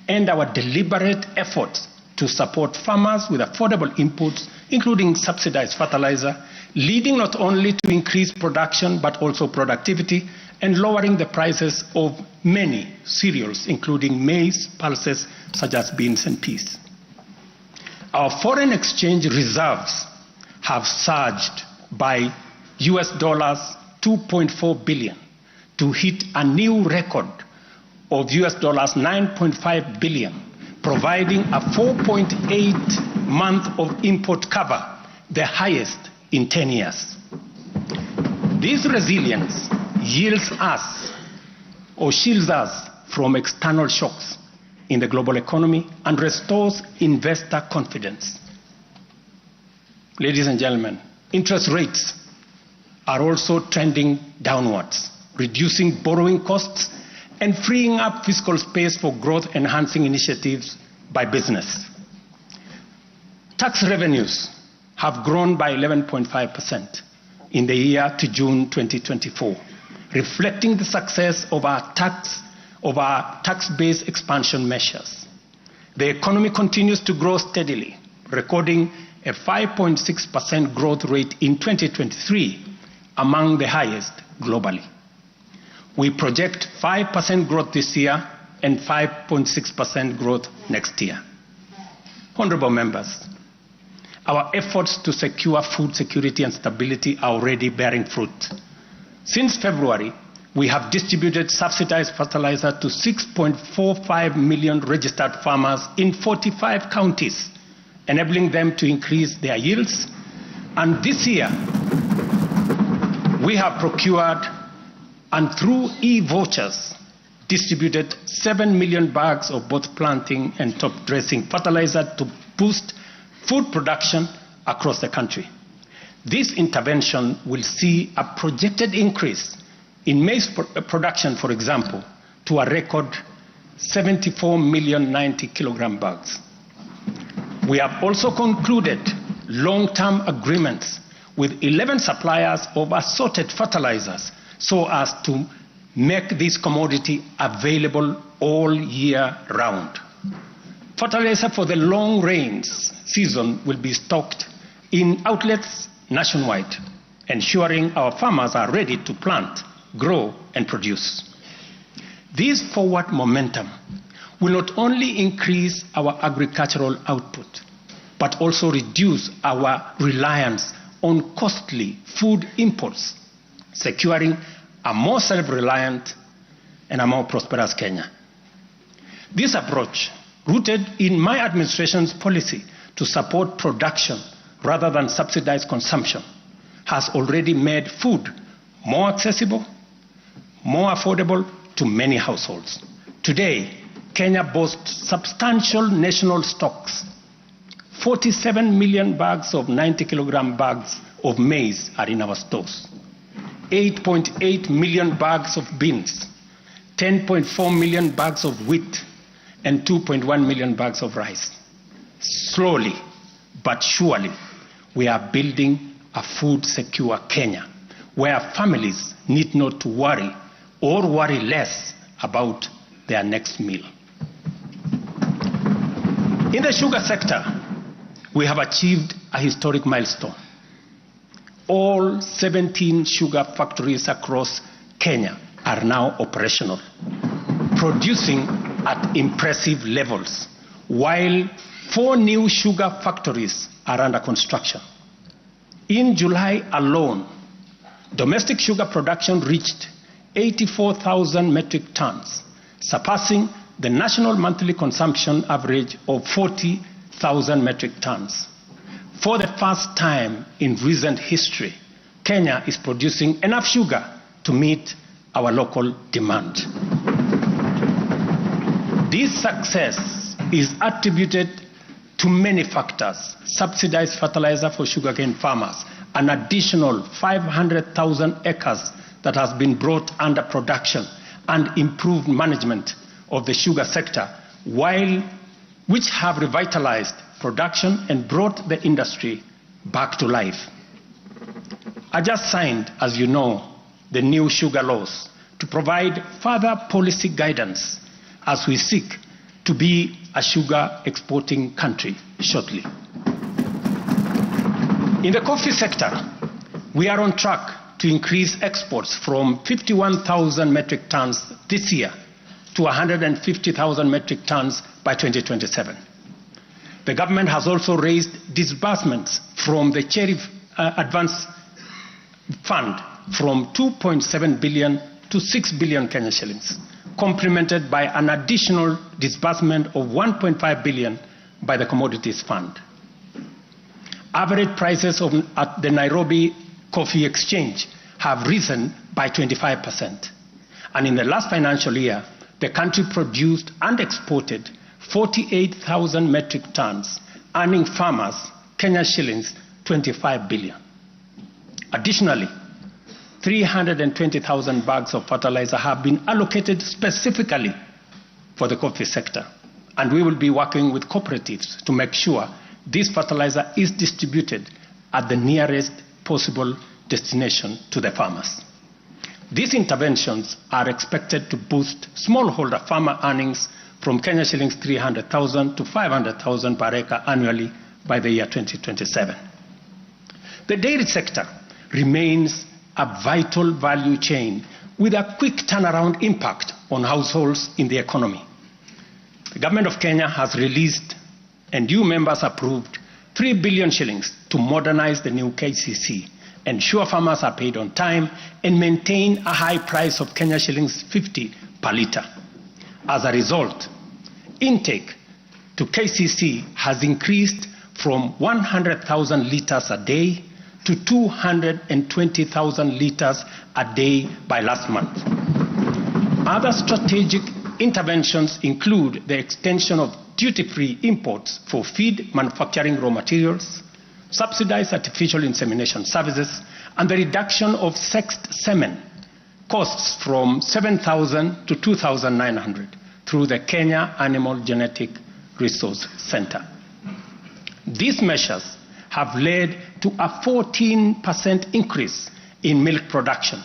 and our deliberate efforts to support farmers with affordable inputs, including subsidized fertilizer, leading not only to increased production but also productivity and lowering the prices of many cereals, including maize, pulses such as beans and peas. Our foreign exchange reserves have surged by US dollars 2.4 billion to hit a new record of US dollars 9.5 billion, providing a 4.8 month of import cover, the highest in 10 years. This resilience shields us from external shocks in the global economy and restores investor confidence. Ladies and gentlemen, interest rates are also trending downwards, reducing borrowing costs and freeing up fiscal space for growth-enhancing initiatives by business. Tax revenues have grown by 11.5% in the year to June 2024, reflecting the success of our tax-based expansion measures. The economy continues to grow steadily, recording a 5.6% growth rate in 2023, among the highest globally. We project 5% growth this year and 5.6% growth next year. Honorable members, our efforts to secure food security and stability are already bearing fruit. Since February, we have distributed subsidized fertilizer to 6.45 million registered farmers in 45 counties, enabling them to increase their yields. And this year, we have procured and through e-vouchers distributed 7 million bags of both planting and top dressing fertilizer to boost food production across the country. This intervention will see a projected increase in maize production, for example, to a record 74 million 90 kilogram bags. We have also concluded long-term agreements with 11 suppliers of assorted fertilizers so as to make this commodity available all year round. Fertilizer for the long rains season will be stocked in outlets nationwide, ensuring our farmers are ready to plant, grow, and produce. This forward momentum will not only increase our agricultural output, but also reduce our reliance on costly food imports, securing a more self-reliant and a more prosperous Kenya. This approach, rooted in my administration's policy to support production rather than subsidize consumption, has already made food more accessible, more affordable to many households. Today, Kenya boasts substantial national stocks. 47 million bags of 90-kilogram bags of maize are in our stores. 8.8 million bags of beans, 10.4 million bags of wheat, and 2.1 million bags of rice. Slowly but surely, we are building a food-secure Kenya, where families need not to worry or worry less about their next meal. In the sugar sector, we have achieved a historic milestone. All 17 sugar factories across Kenya are now operational, producing at impressive levels, while 4 new sugar factories are under construction. In July alone, domestic sugar production reached 84,000 metric tons, surpassing the national monthly consumption average of 40,000 metric tons. For the first time in recent history, Kenya is producing enough sugar to meet our local demand. This success is attributed to many factors: subsidized fertilizer for sugarcane farmers, an additional 500,000 acres that has been brought under production, and improved management of the sugar sector, which have revitalized production and brought the industry back to life. I just signed, as you know, the new sugar laws to provide further policy guidance as we seek to be a sugar exporting country shortly. In the coffee sector, we are on track to increase exports from 51,000 metric tons this year to 150,000 metric tons by 2027. The government has also raised disbursements from the Cherry Advance Fund from 2.7 billion to 6 billion Kenya shillings, complemented by an additional disbursement of 1.5 billion by the Commodities Fund. Average prices at the Nairobi Coffee Exchange have risen by 25%. And in the last financial year, the country produced and exported 48,000 metric tons, earning farmers Kenya shillings 25 billion. Additionally, 320,000 bags of fertilizer have been allocated specifically for the coffee sector, and we will be working with cooperatives to make sure this fertilizer is distributed at the nearest possible destination to the farmers. These interventions are expected to boost smallholder farmer earnings from Kenya shillings 300,000 to 500,000 per acre annually by the year 2027. The dairy sector remains a vital value chain with a quick turnaround impact on households in the economy. The government of Kenya has released and you members approved 3 billion shillings to modernize the new KCC, ensure farmers are paid on time, and maintain a high price of Kenya shillings 50 per litre. As a result, intake to KCC has increased from 100,000 litres a day to 220,000 litres a day by last month. Other strategic interventions include the extension of duty-free imports for feed manufacturing raw materials, subsidized artificial insemination services, and the reduction of sexed semen costs from 7,000 to 2,900 through the Kenya Animal Genetic Resource Center. These measures have led to a 14% increase in milk production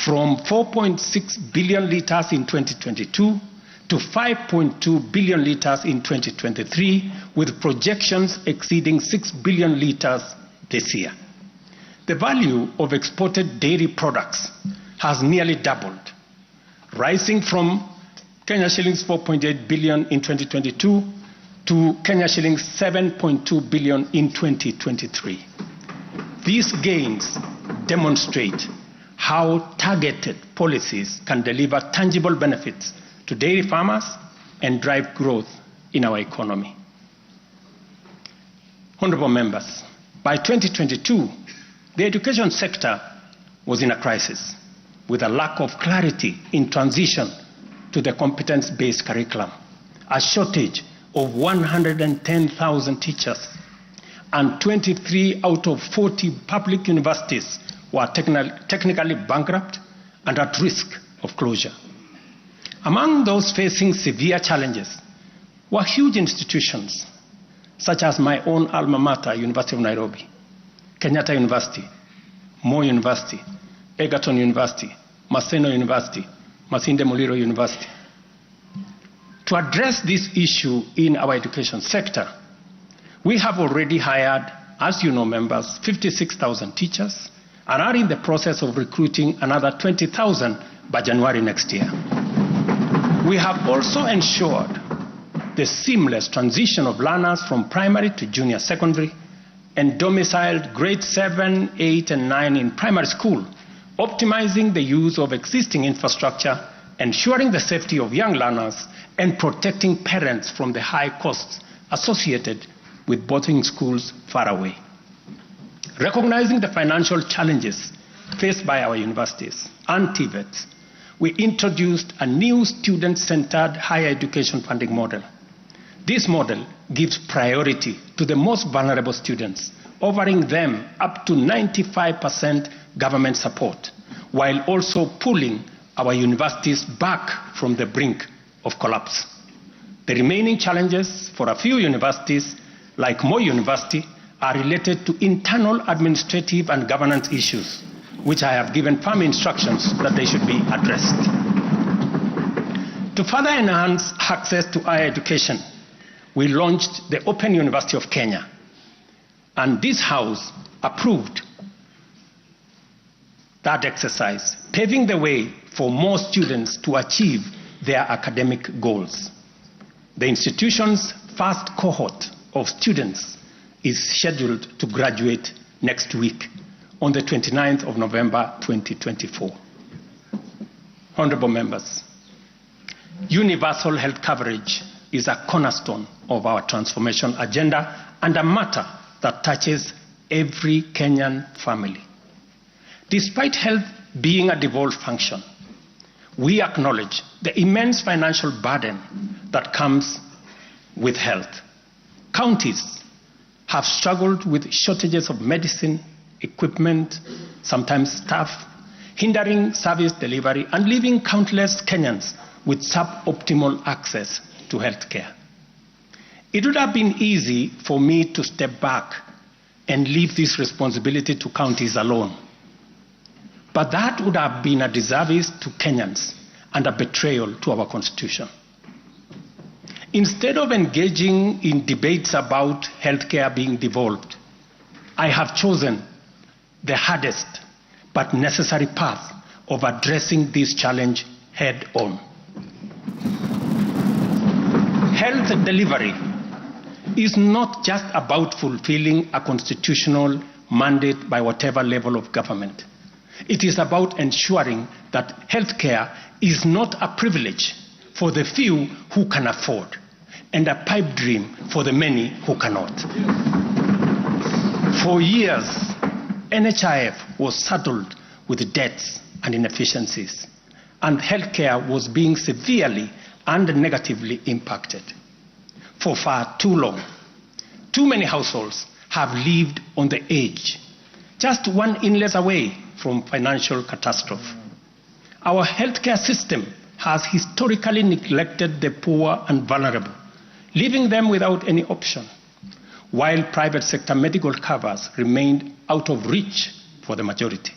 from 4.6 billion litres in 2022 to 5.2 billion litres in 2023, with projections exceeding 6 billion litres this year. The value of exported dairy products has nearly doubled, rising from Kenya shillings 4.8 billion in 2022 to Kenya shillings 7.2 billion in 2023. These gains demonstrate how targeted policies can deliver tangible benefits to dairy farmers and drive growth in our economy. Honorable members, by 2022, the education sector was in a crisis, with a lack of clarity in transition to the competence-based curriculum, a shortage of 110,000 teachers, and 23 out of 40 public universities were technically bankrupt and at risk of closure. Among those facing severe challenges were huge institutions, such as my own alma mater, University of Nairobi, Kenyatta University, Moi University, Egerton University, Maseno University, Masinde Muliro University. To address this issue in our education sector, we have already hired, as you know, members, 56,000 teachers and are in the process of recruiting another 20,000 by January next year. We have also ensured the seamless transition of learners from primary to junior secondary and domiciled grades 7, 8, and 9 in primary school, optimizing the use of existing infrastructure, ensuring the safety of young learners, and protecting parents from the high costs associated with boarding schools far away. Recognizing the financial challenges faced by our universities and TVETs, we introduced a new student-centered higher education funding model. This model gives priority to the most vulnerable students, offering them up to 95% government support, while also pulling our universities back from the brink of collapse. The remaining challenges for a few universities, like Moi University, are related to internal administrative and governance issues, which I have given firm instructions that they should be addressed. To further enhance access to higher education, we launched the Open University of Kenya, and this House approved that exercise, paving the way for more students to achieve their academic goals. The institution's first cohort of students is scheduled to graduate next week on the 29th of November 2024. Honorable members, universal health coverage is a cornerstone of our transformation agenda and a matter that touches every Kenyan family. Despite health being a devolved function, we acknowledge the immense financial burden that comes with health. Counties have struggled with shortages of medicine, equipment, sometimes staff, hindering service delivery and leaving countless Kenyans with suboptimal access to health care. It would have been easy for me to step back and leave this responsibility to counties alone. But that would have been a disservice to Kenyans and a betrayal to our Constitution. Instead of engaging in debates about healthcare being devolved, I have chosen the hardest but necessary path of addressing this challenge head on. Health delivery is not just about fulfilling a constitutional mandate by whatever level of government. It is about ensuring that healthcare is not a privilege for the few who can afford and a pipe dream for the many who cannot. For years, NHIF was saddled with debts and inefficiencies, and healthcare was being severely and negatively impacted. For far too long, too many households have lived on the edge, just one illness away from financial catastrophe. Our healthcare system has historically neglected the poor and vulnerable, leaving them without any option, while private sector medical covers remained out of reach for the majority.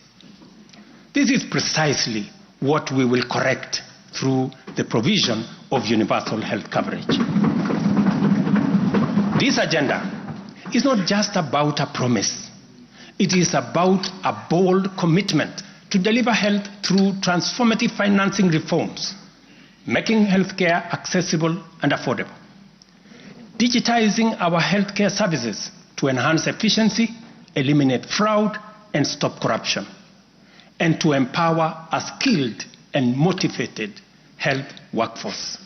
This is precisely what we will correct through the provision of universal health coverage. This agenda is not just about a promise. It is about a bold commitment to deliver health through transformative financing reforms, making healthcare accessible and affordable, digitizing our healthcare services to enhance efficiency, eliminate fraud, and stop corruption, and to empower a skilled and motivated health workforce.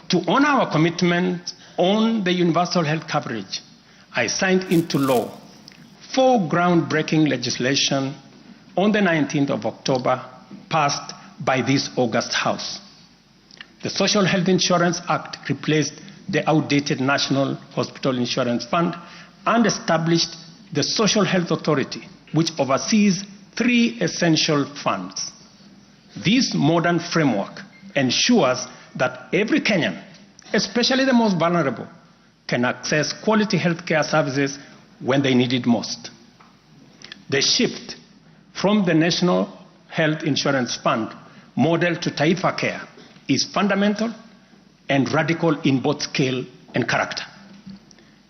To honor our commitment on the universal health coverage, I signed into law 4 groundbreaking legislation on the 19th of October, passed by this august House. The Social Health Insurance Act replaced the outdated National Hospital Insurance Fund and established the Social Health Authority, which oversees 3 essential funds. This modern framework ensures that every Kenyan, especially the most vulnerable, can access quality healthcare services when they need it most. The shift from the National Health Insurance Fund model to Taifa Care is fundamental and radical in both scale and character.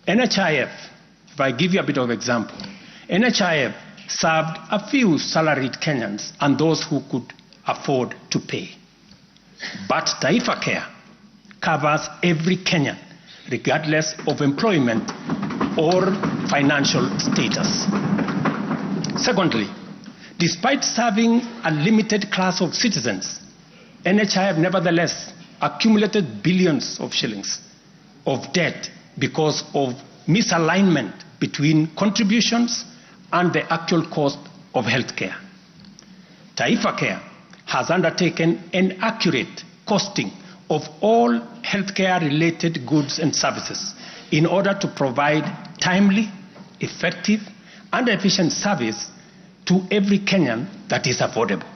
NHIF, if I give you a bit of example, NHIF served a few salaried Kenyans and those who could afford to pay. But Taifa Care covers every Kenyan, regardless of employment or financial status. Secondly, despite serving a limited class of citizens, NHIF nevertheless accumulated billions of shillings of debt because of misalignment between contributions and the actual cost of healthcare. Taifa Care has undertaken an accurate costing of all healthcare-related goods and services in order to provide timely, effective, and efficient service to every Kenyan that is affordable.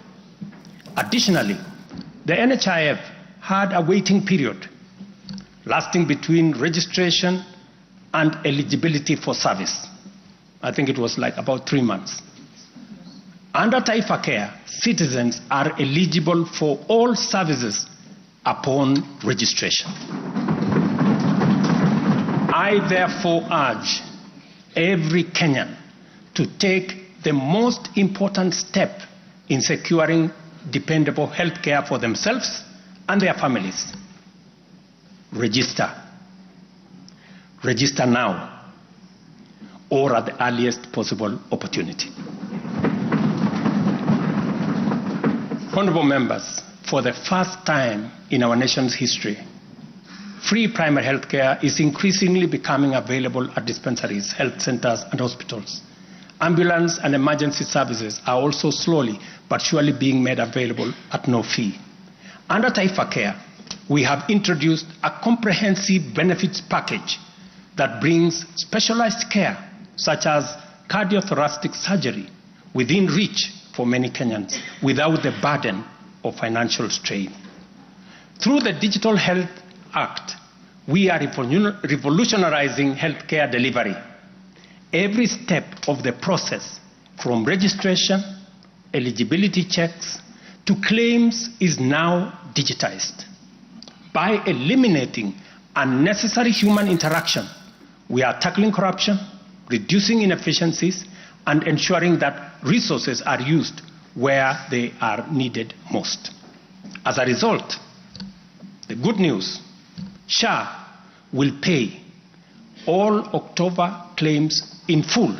Additionally, the NHIF had a waiting period lasting between registration and eligibility for service. I think it was like about 3 months. Under Taifa Care, citizens are eligible for all services upon registration. I therefore urge every Kenyan to take the most important step in securing dependable health care for themselves and their families. Register. Register now or at the earliest possible opportunity. Honorable members, for the first time in our nation's history, free primary health care is increasingly becoming available at dispensaries, health centers, and hospitals. Ambulance and emergency services are also slowly but surely being made available at no fee. Under Taifa Care, we have introduced a comprehensive benefits package that brings specialized care, such as cardiothoracic surgery, within reach for many Kenyans without the burden of financial strain. Through the Digital Health Act, we are revolutionizing healthcare delivery. Every step of the process, from registration, eligibility checks, to claims, is now digitized. By eliminating unnecessary human interaction, we are tackling corruption, reducing inefficiencies, and ensuring that resources are used where they are needed most. As a result, the good news, SHA will pay all October claims in full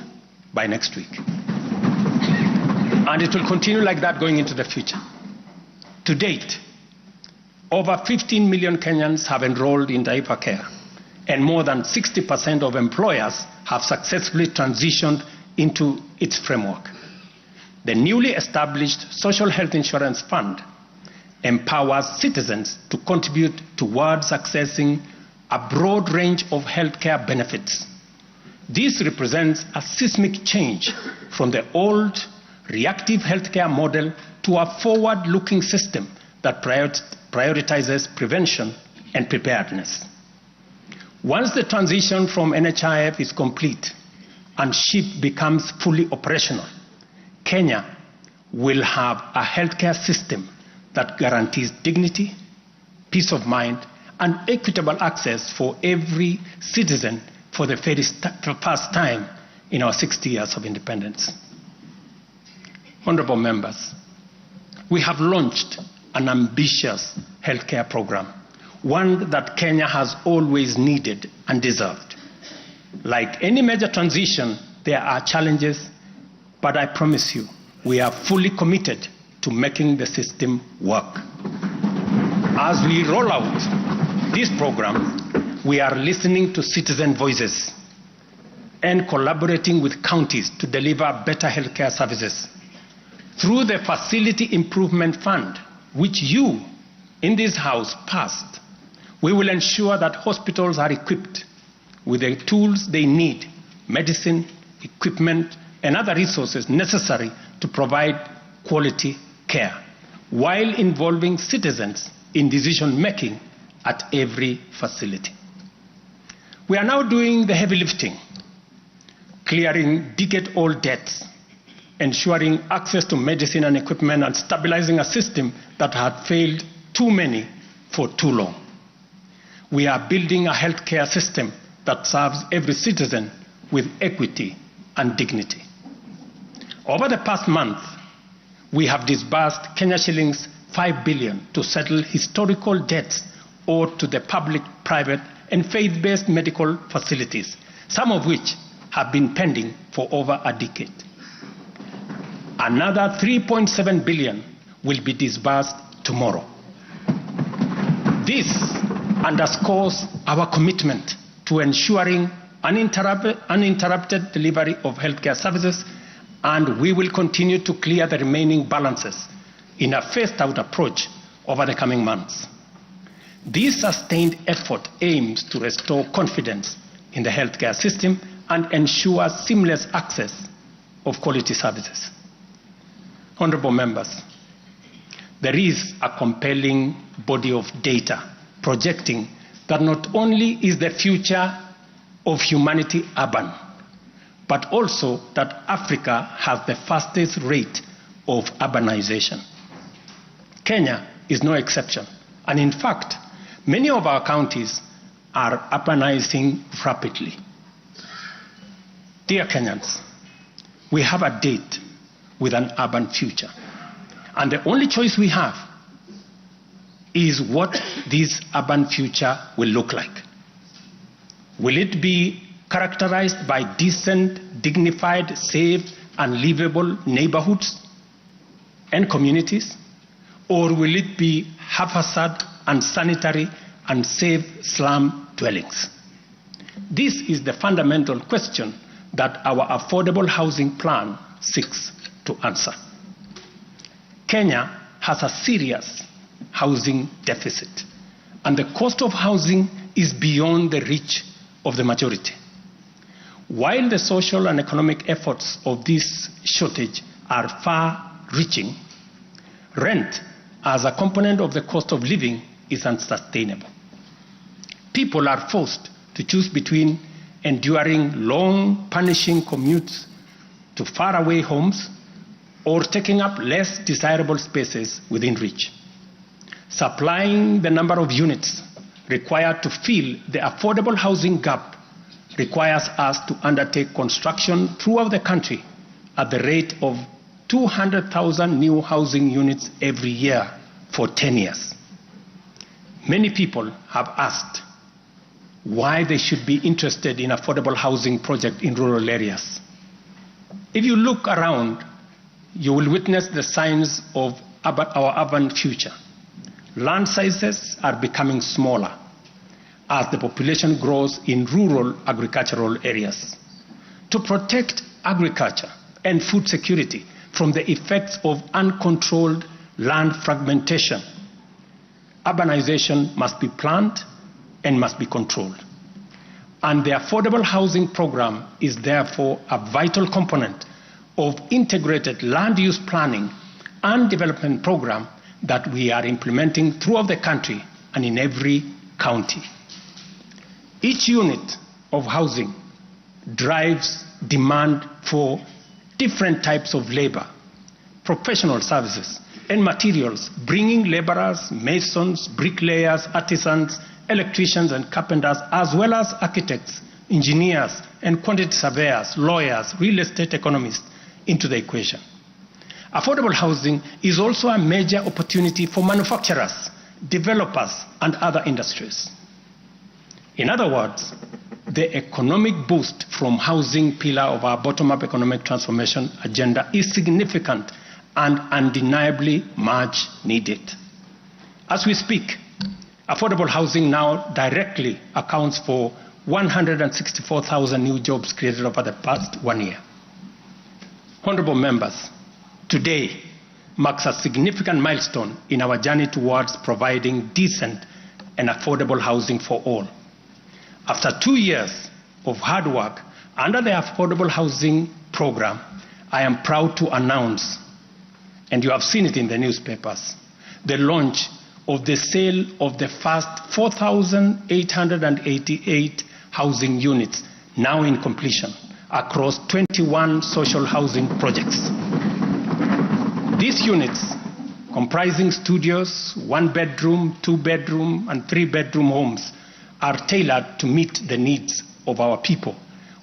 by next week. And it will continue like that going into the future. To date, over 15 million Kenyans have enrolled in Taifa Care, and more than 60% of employers have successfully transitioned into its framework. The newly established Social Health Insurance Fund empowers citizens to contribute towards accessing a broad range of healthcare benefits. This represents a seismic change from the old reactive healthcare model to a forward-looking system that prioritizes prevention and preparedness. Once the transition from NHIF is complete and SHIP becomes fully operational, Kenya will have a healthcare system that guarantees dignity, peace of mind, and equitable access for every citizen for the first time in our 60 years of independence. Honorable members, we have launched an ambitious healthcare program, one that Kenya has always needed and deserved. Like any major transition, there are challenges, but I promise you, we are fully committed to making the system work. As we roll out this program, we are listening to citizen voices and collaborating with counties to deliver better healthcare services. Through the Facility Improvement Fund, which you in this House passed, we will ensure that hospitals are equipped with the tools they need, medicine, equipment, and other resources necessary to provide quality care, while involving citizens in decision-making at every facility. We are now doing the heavy lifting, clearing decade-old debts, ensuring access to medicine and equipment, and stabilizing a system that had failed too many for too long. We are building a healthcare system that serves every citizen with equity and dignity. Over the past month, we have disbursed Kenya shillings 5 billion to settle historical debts owed to the public, private, and faith-based medical facilities, some of which have been pending for over a decade. Another 3.7 billion will be disbursed tomorrow. This underscores our commitment to ensuring uninterrupted delivery of healthcare services, and we will continue to clear the remaining balances in a phased-out approach over the coming months. This sustained effort aims to restore confidence in the healthcare system and ensure seamless access of quality services. Honorable members, there is a compelling body of data projecting that not only is the future of humanity urban, but also that Africa has the fastest rate of urbanization. Kenya is no exception, and in fact, many of our counties are urbanizing rapidly. Dear Kenyans, we have a date with an urban future, and the only choice we have is what this urban future will look like. Will it be characterized by decent, dignified, safe, and livable neighborhoods and communities? Or will it be haphazard, unsanitary, unsafe slum dwellings? This is the fundamental question that our affordable housing plan seeks to answer. Kenya has a serious housing deficit, and the cost of housing is beyond the reach of the majority. While the social and economic efforts of this shortage are far-reaching, rent as a component of the cost of living is unsustainable. People are forced to choose between enduring long, punishing commutes to faraway homes or taking up less desirable spaces within reach. Supplying the number of units required to fill the affordable housing gap requires us to undertake construction throughout the country at the rate of 200,000 new housing units every year for 10 years. Many people have asked why they should be interested in affordable housing project in rural areas. If you look around, you will witness the signs of our urban future. Land sizes are becoming smaller as the population grows in rural agricultural areas. To protect agriculture and food security from the effects of uncontrolled land fragmentation, urbanization must be planned and must be controlled. And the affordable housing program is therefore a vital component of integrated land use planning and development program that we are implementing throughout the country and in every county. Each unit of housing drives demand for different types of labor, professional services, and materials, bringing laborers, masons, bricklayers, artisans, electricians, and carpenters, as well as architects, engineers, and quantity surveyors, lawyers, real estate economists into the equation. Affordable housing is also a major opportunity for manufacturers, developers, and other industries. In other words, the economic boost from housing pillar of our bottom-up economic transformation agenda is significant and undeniably much needed. As we speak, affordable housing now directly accounts for 164,000 new jobs created over the past 1 year. Honorable members, today marks a significant milestone in our journey towards providing decent and affordable housing for all. After 2 years of hard work under the Affordable Housing Program, I am proud to announce, and you have seen it in the newspapers, the launch of the sale of the first 4,888 housing units, now in completion, across 21 social housing projects. These units, comprising studios, 1-bedroom, 2-bedroom, and 3-bedroom homes, are tailored to meet the needs of our people,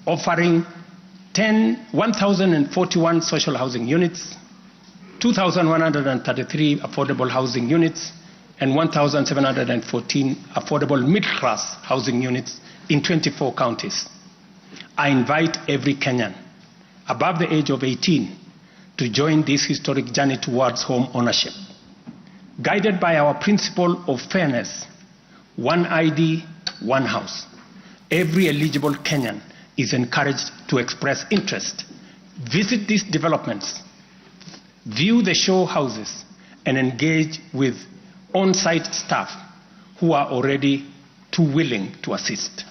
offering 1,041 social housing units, 2,133 affordable housing units, and 1,714 affordable middle-class housing units in 24 counties. I invite every Kenyan above the age of 18 to join this historic journey towards home ownership. Guided by our principle of fairness, one ID, one house, every eligible Kenyan is encouraged to express interest, visit these developments, view the show houses, and engage with on-site staff who are already too willing to assist.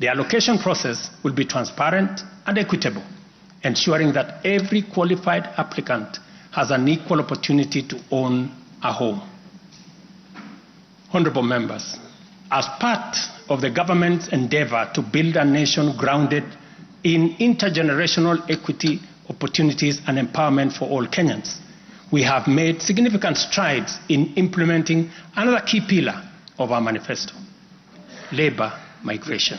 The allocation process will be transparent and equitable, ensuring that every qualified applicant has an equal opportunity to own a home. Honorable members, as part of the government's endeavor to build a nation grounded in intergenerational equity, opportunities, and empowerment for all Kenyans, we have made significant strides in implementing another key pillar of our manifesto, labor migration.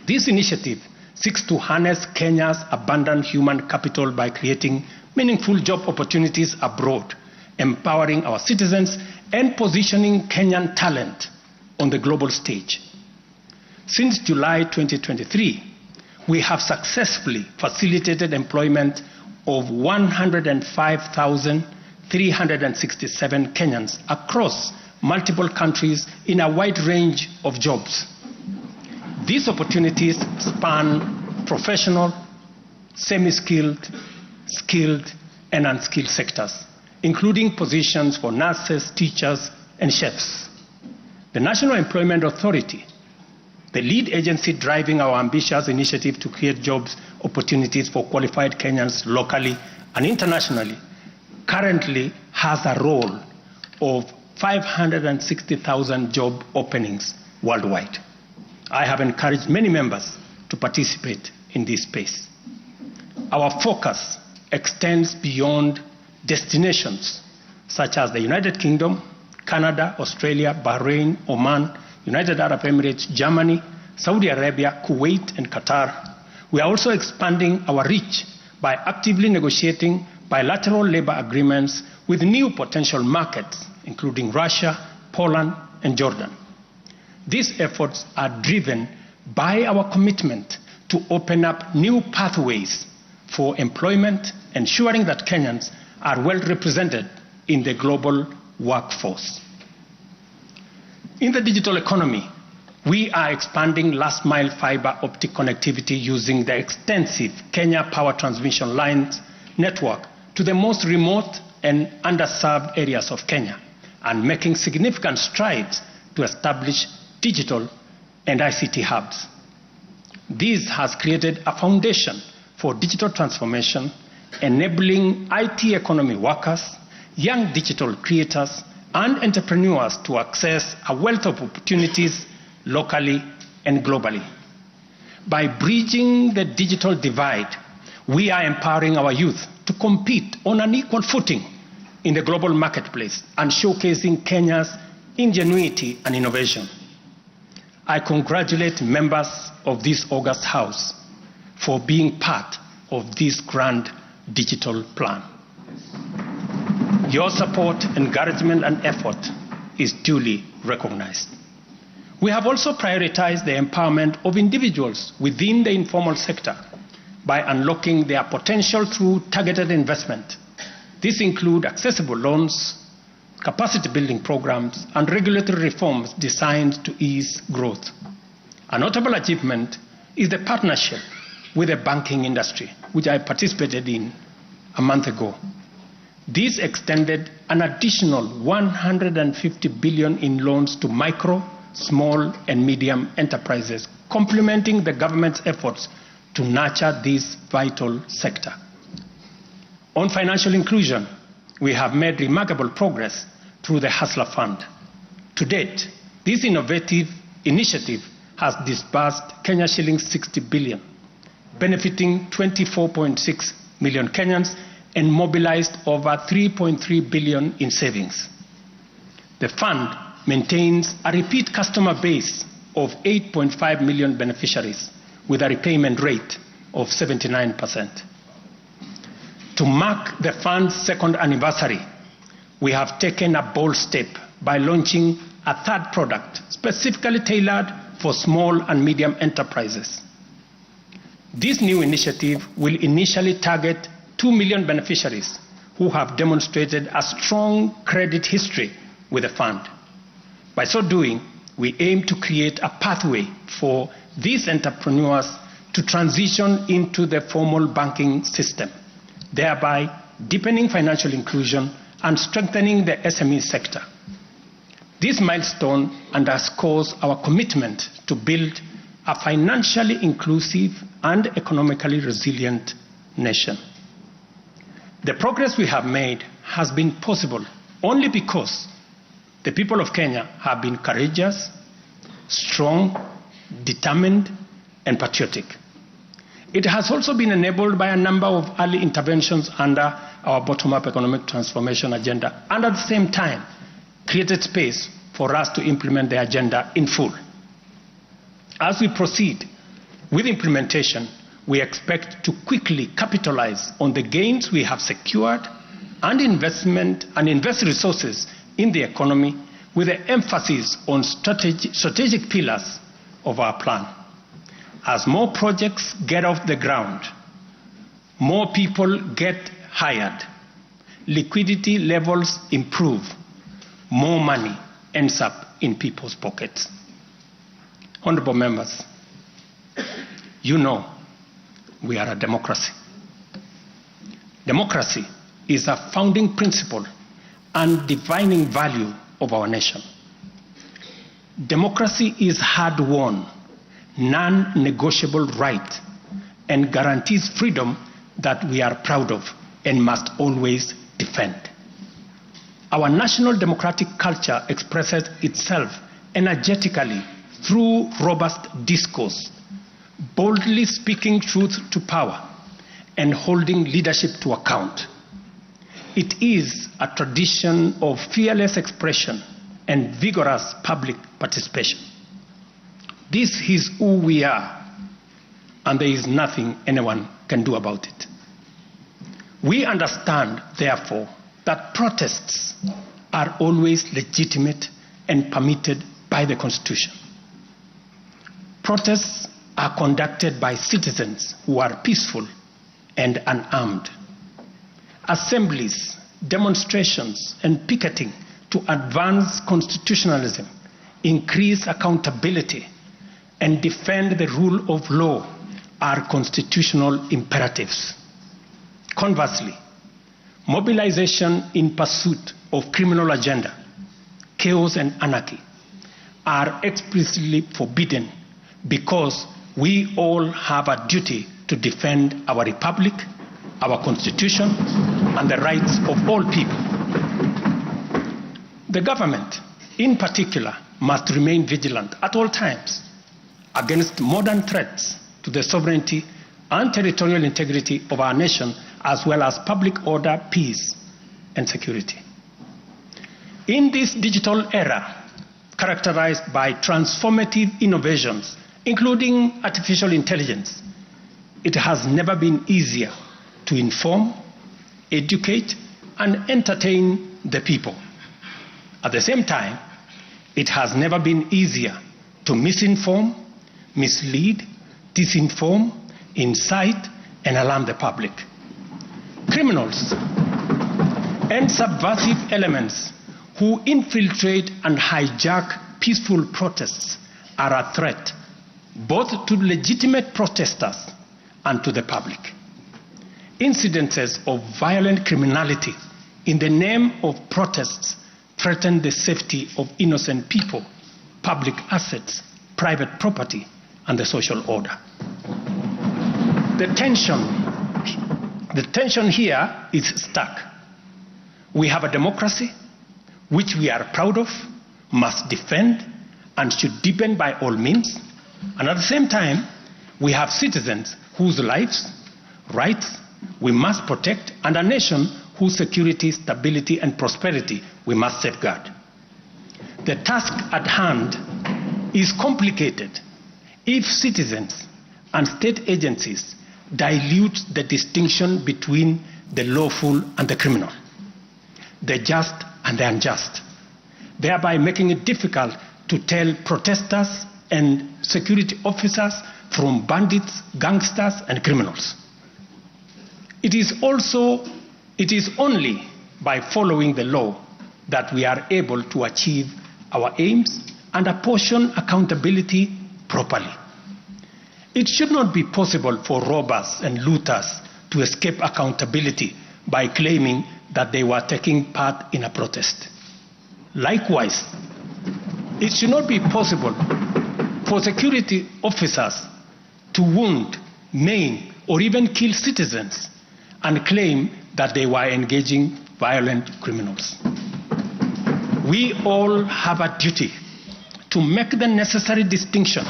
This initiative seeks to harness Kenya's abundant human capital by creating meaningful job opportunities abroad, empowering our citizens, and positioning Kenyan talent on the global stage. Since July 2023, we have successfully facilitated employment of 105,367 Kenyans across multiple countries in a wide range of jobs. These opportunities span professional, semi-skilled, skilled, and unskilled sectors, including positions for nurses, teachers, and chefs. The National Employment Authority, the lead agency driving our ambitious initiative to create jobs opportunities for qualified Kenyans locally and internationally, currently has a role of 560,000 job openings worldwide. I have encouraged many members to participate in this space. Our focus extends beyond destinations such as the United Kingdom, Canada, Australia, Bahrain, Oman, United Arab Emirates, Germany, Saudi Arabia, Kuwait, and Qatar. We are also expanding our reach by actively negotiating bilateral labor agreements with new potential markets, including Russia, Poland, and Jordan. These efforts are driven by our commitment to open up new pathways for employment, ensuring that Kenyans are well represented in the global workforce. In the digital economy, we are expanding last-mile fiber optic connectivity using the extensive Kenya Power Transmission Lines network to the most remote and underserved areas of Kenya, and making significant strides to establish digital and ICT hubs. This has created a foundation for digital transformation, enabling IT economy workers, young digital creators, and entrepreneurs to access a wealth of opportunities locally and globally. By bridging the digital divide, we are empowering our youth to compete on an equal footing in the global marketplace and showcasing Kenya's ingenuity and innovation. I congratulate members of this august House for being part of this grand digital plan. Your support, encouragement, and effort is duly recognized. We have also prioritized the empowerment of individuals within the informal sector by unlocking their potential through targeted investment. This includes accessible loans, capacity building programs, and regulatory reforms designed to ease growth. A notable achievement is the partnership with the banking industry, which I participated in a month ago. This extended an additional 150 billion in loans to micro, small and medium enterprises, complementing the government's efforts to nurture this vital sector. On financial inclusion, we have made remarkable progress through the Hustler Fund. To date, this innovative initiative has disbursed Kenya shillings 60 billion, benefiting 24.6 million Kenyans and mobilized over 3.3 billion in savings. The fund maintains a repeat customer base of 8.5 million beneficiaries with a repayment rate of 79%. To mark the fund's second anniversary, we have taken a bold step by launching a third product specifically tailored for small and medium enterprises. This new initiative will initially target 2 million beneficiaries who have demonstrated a strong credit history with the fund. By so doing, we aim to create a pathway for these entrepreneurs to transition into the formal banking system, thereby deepening financial inclusion and strengthening the SME sector. This milestone underscores our commitment to build a financially inclusive and economically resilient nation. The progress we have made has been possible only because the people of Kenya have been courageous, strong, determined, and patriotic. It has also been enabled by a number of early interventions under our bottom-up economic transformation agenda, and at the same time created space for us to implement the agenda in full. As we proceed with implementation, we expect to quickly capitalize on the gains we have secured and invest resources in the economy with an emphasis on strategic pillars of our plan. As more projects get off the ground, more people get hired, liquidity levels improve, more money ends up in people's pockets. Honorable members, you know we are a democracy. Democracy is a founding principle and defining value of our nation. Democracy is hard-won, non-negotiable right and guarantees freedom that we are proud of and must always defend. Our national democratic culture expresses itself energetically through robust discourse, boldly speaking truth to power and holding leadership to account. It is a tradition of fearless expression and vigorous public participation. This is who we are, and there is nothing anyone can do about it. We understand, therefore, that protests are always legitimate and permitted by the Constitution. Protests are conducted by citizens who are peaceful and unarmed. Assemblies, demonstrations, and picketing to advance constitutionalism, increase accountability, and defend the rule of law are constitutional imperatives. Conversely, mobilization in pursuit of criminal agenda, chaos and anarchy are explicitly forbidden because we all have a duty to defend our republic, our constitution, and the rights of all people. The government, in particular, must remain vigilant at all times against modern threats to the sovereignty and territorial integrity of our nation, as well as public order, peace, and security. In this digital era, characterized by transformative innovations, including artificial intelligence, it has never been easier to inform, educate, and entertain the people. At the same time, it has never been easier to misinform, mislead, disinform, incite, and alarm the public. Criminals and subversive elements who infiltrate and hijack peaceful protests are a threat both to legitimate protesters and to the public. Incidences of violent criminality in the name of protests, threaten the safety of innocent people, public assets, private property, and the social order. The tension here is stark. We have a democracy which we are proud of, must defend, and should deepen by all means. And at the same time, we have citizens whose lives, rights we must protect, and a nation whose security, stability, and prosperity we must safeguard. The task at hand is complicated if citizens and state agencies dilute the distinction between the lawful and the criminal, the just and the unjust, thereby making it difficult to tell protesters and security officers from bandits, gangsters, and criminals. It is only by following the law that we are able to achieve our aims and apportion accountability properly. It should not be possible for robbers and looters to escape accountability by claiming that they were taking part in a protest. Likewise, it should not be possible for security officers to wound, maim, or even kill citizens and claim that they were engaging violent criminals. We all have a duty to make the necessary distinction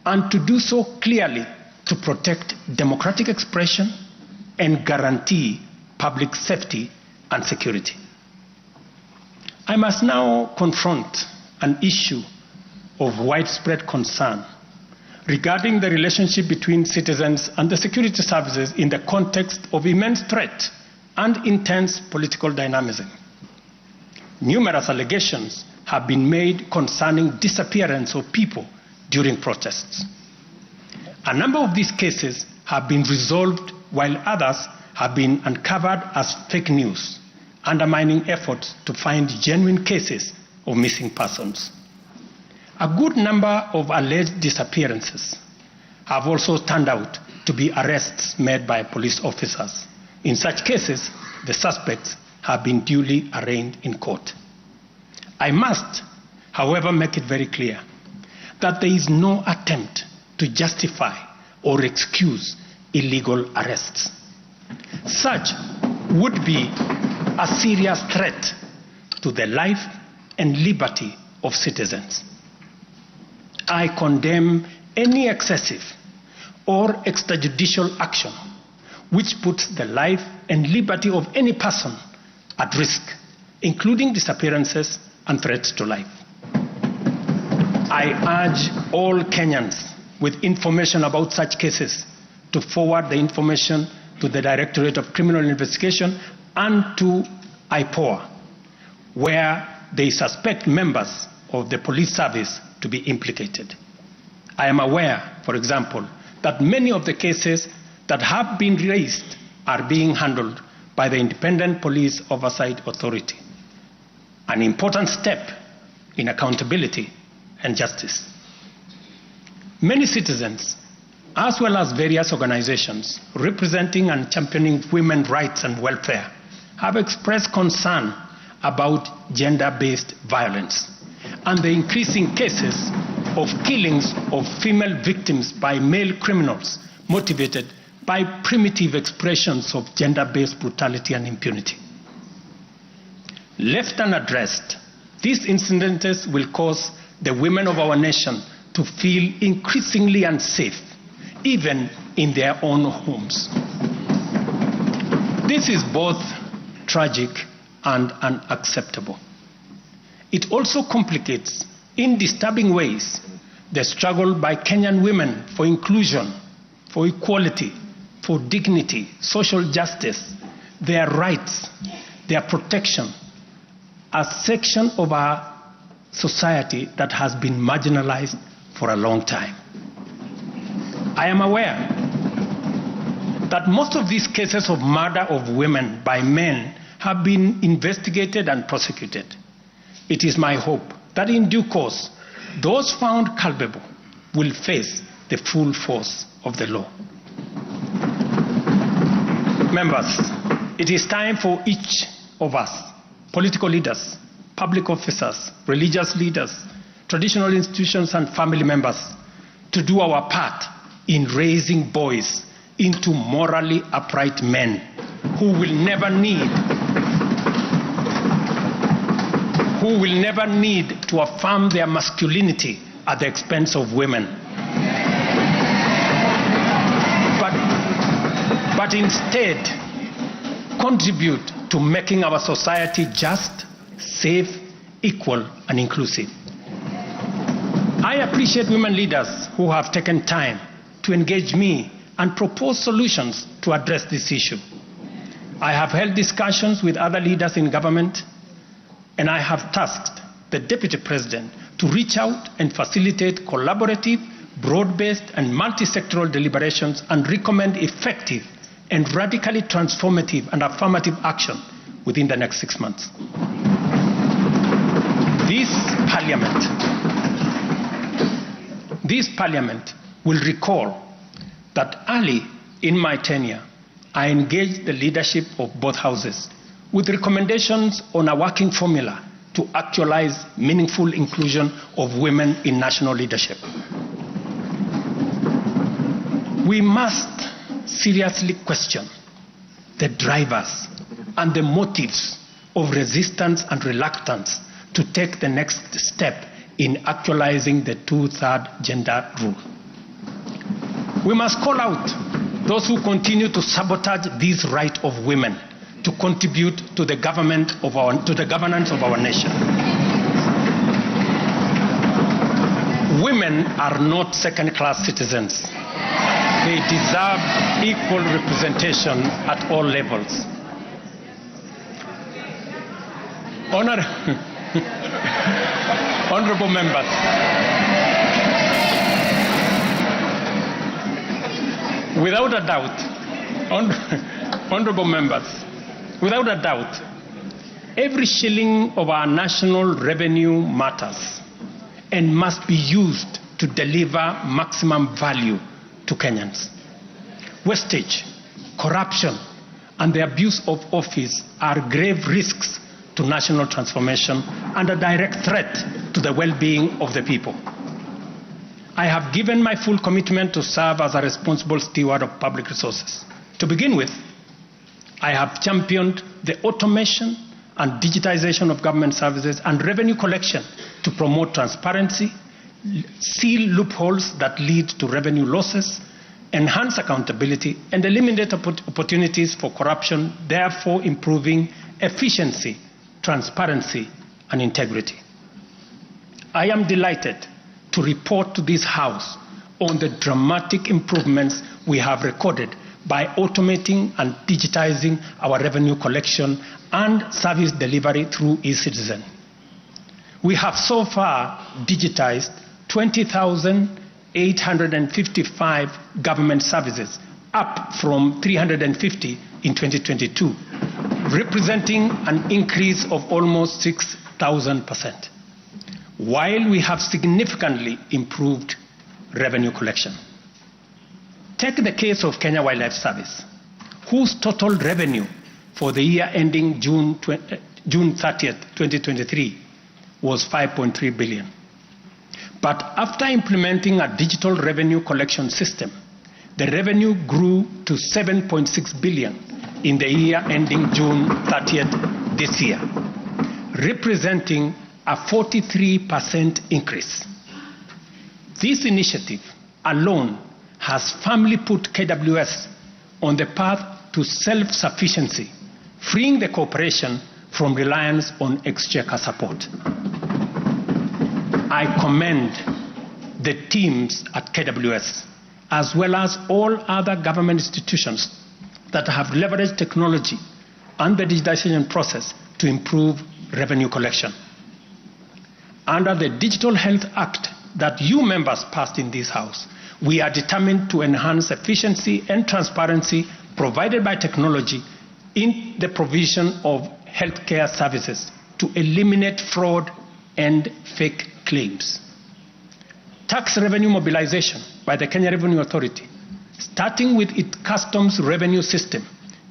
and to do so clearly to protect democratic expression and guarantee public safety and security. I must now confront an issue of widespread concern regarding the relationship between citizens and the security services in the context of immense threat and intense political dynamism. Numerous allegations have been made concerning disappearance of people during protests. A number of these cases have been resolved, while others have been uncovered as fake news, undermining efforts to find genuine cases of missing persons. A good number of alleged disappearances have also turned out to be arrests made by police officers. In such cases, the suspects have been duly arraigned in court. I must, however, make it very clear that there is no attempt to justify or excuse illegal arrests. Such would be a serious threat to the life and liberty of citizens. I condemn any excessive or extrajudicial action which puts the life and liberty of any person at risk, including disappearances and threats to life. I urge all Kenyans with information about such cases to forward the information to the Directorate of Criminal Investigation and to IPOA, where they suspect members of the police service to be implicated. I am aware, for example, that many of the cases that have been raised are being handled by the Independent Police Oversight Authority, an important step in accountability and justice. Many citizens, as well as various organizations representing and championing women's rights and welfare, have expressed concern about gender-based violence and the increasing cases of killings of female victims by male criminals motivated by primitive expressions of gender-based brutality and impunity. Left unaddressed, these incidents will cause the women of our nation to feel increasingly unsafe, even in their own homes. This is both tragic and unacceptable. It also complicates, in disturbing ways, the struggle by Kenyan women for inclusion, for equality, for dignity, social justice, their rights, their protection, a section of our society that has been marginalized for a long time. I am aware that most of these cases of murder of women by men have been investigated and prosecuted. It is my hope that in due course, those found culpable will face the full force of the law. Members, It is time for each of us, political leaders, public officers, religious leaders, traditional institutions and family members, to do our part in raising boys into morally upright men who will never need to affirm their masculinity at the expense of women. But instead contribute to making our society just, safe, equal, and inclusive. I appreciate women leaders who have taken time to engage me and propose solutions to address this issue. I have held discussions with other leaders in government, and I have tasked the Deputy President to reach out and facilitate collaborative, broad-based, and multi-sectoral deliberations and recommend effective and radically transformative and affirmative action within the next 6 months. This Parliament will recall that early in my tenure, I engaged the leadership of both houses with recommendations on a working formula to actualize meaningful inclusion of women in national leadership. We must seriously question the drivers and the motives of resistance and reluctance to take the next step in actualizing the 2/3 gender rule. We must call out those who continue to sabotage this right of women to contribute to the governance of our nation. Women are not second-class citizens. They deserve equal representation at all levels. Honorable members, without a doubt, honorable members, without a doubt, every shilling of our national revenue matters and must be used to deliver maximum value to Kenyans. Wastage, corruption, and the abuse of office are grave risks to national transformation and a direct threat to the well-being of the people. I have given my full commitment to serve as a responsible steward of public resources. To begin with, I have championed the automation and digitization of government services and revenue collection to promote transparency, seal loopholes that lead to revenue losses, enhance accountability, and eliminate opportunities for corruption, therefore improving efficiency, transparency, and integrity. I am delighted to report to this House on the dramatic improvements we have recorded by automating and digitizing our revenue collection and service delivery through eCitizen. We have so far digitized 20,855 government services, up from 350 in 2022, representing an increase of almost 6,000%, while we have significantly improved revenue collection. Take the case of Kenya Wildlife Service, whose total revenue for the year ending June 30th, 2023 was 5.3 billion. But after implementing a digital revenue collection system, the revenue grew to 7.6 billion in the year ending June 30th this year, representing a 43% increase. This initiative alone has firmly put KWS on the path to self-sufficiency, freeing the corporation from reliance on exchequer support. I commend the teams at KWS, as well as all other government institutions that have leveraged technology and the digitization process to improve revenue collection. Under the Digital Health Act that you members passed in this House, we are determined to enhance efficiency and transparency provided by technology in the provision of healthcare services to eliminate fraud and fake claims. Tax revenue mobilization by the Kenya Revenue Authority, starting with its customs revenue system,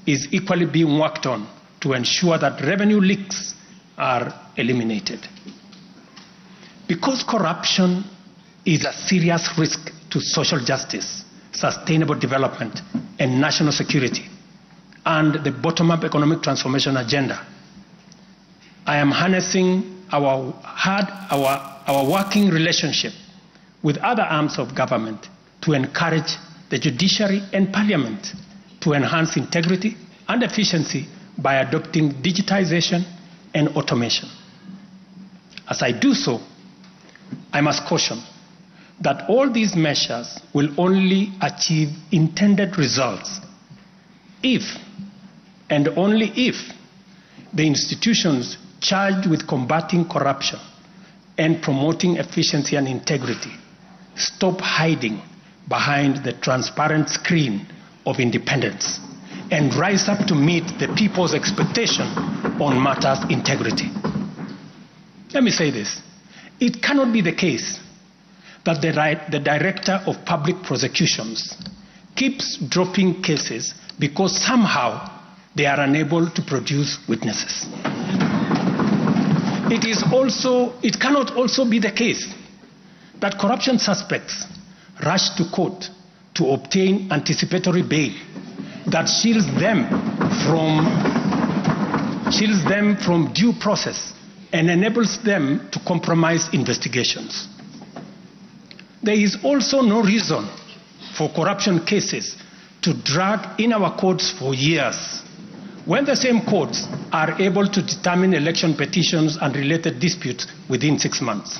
is equally being worked on to ensure that revenue leaks are eliminated. Because corruption is a serious risk to social justice, sustainable development, and national security, and the bottom-up economic transformation agenda, I am harnessing our working relationship with other arms of government to encourage the judiciary and parliament to enhance integrity and efficiency by adopting digitization and automation. As I do so, I must caution that all these measures will only achieve intended results if, and only if, the institutions charged with combating corruption and promoting efficiency and integrity stop hiding behind the transparent screen of independence and rise up to meet the people's expectation on matters integrity. Let me say this. It cannot be the case that the Director of Public Prosecutions keeps dropping cases because somehow they are unable to produce witnesses. It cannot also be the case that corruption suspects rush to court to obtain anticipatory bail that shields them from due process and enables them to compromise investigations. There is also no reason for corruption cases to drag in our courts for years when the same courts are able to determine election petitions and related disputes within 6 months.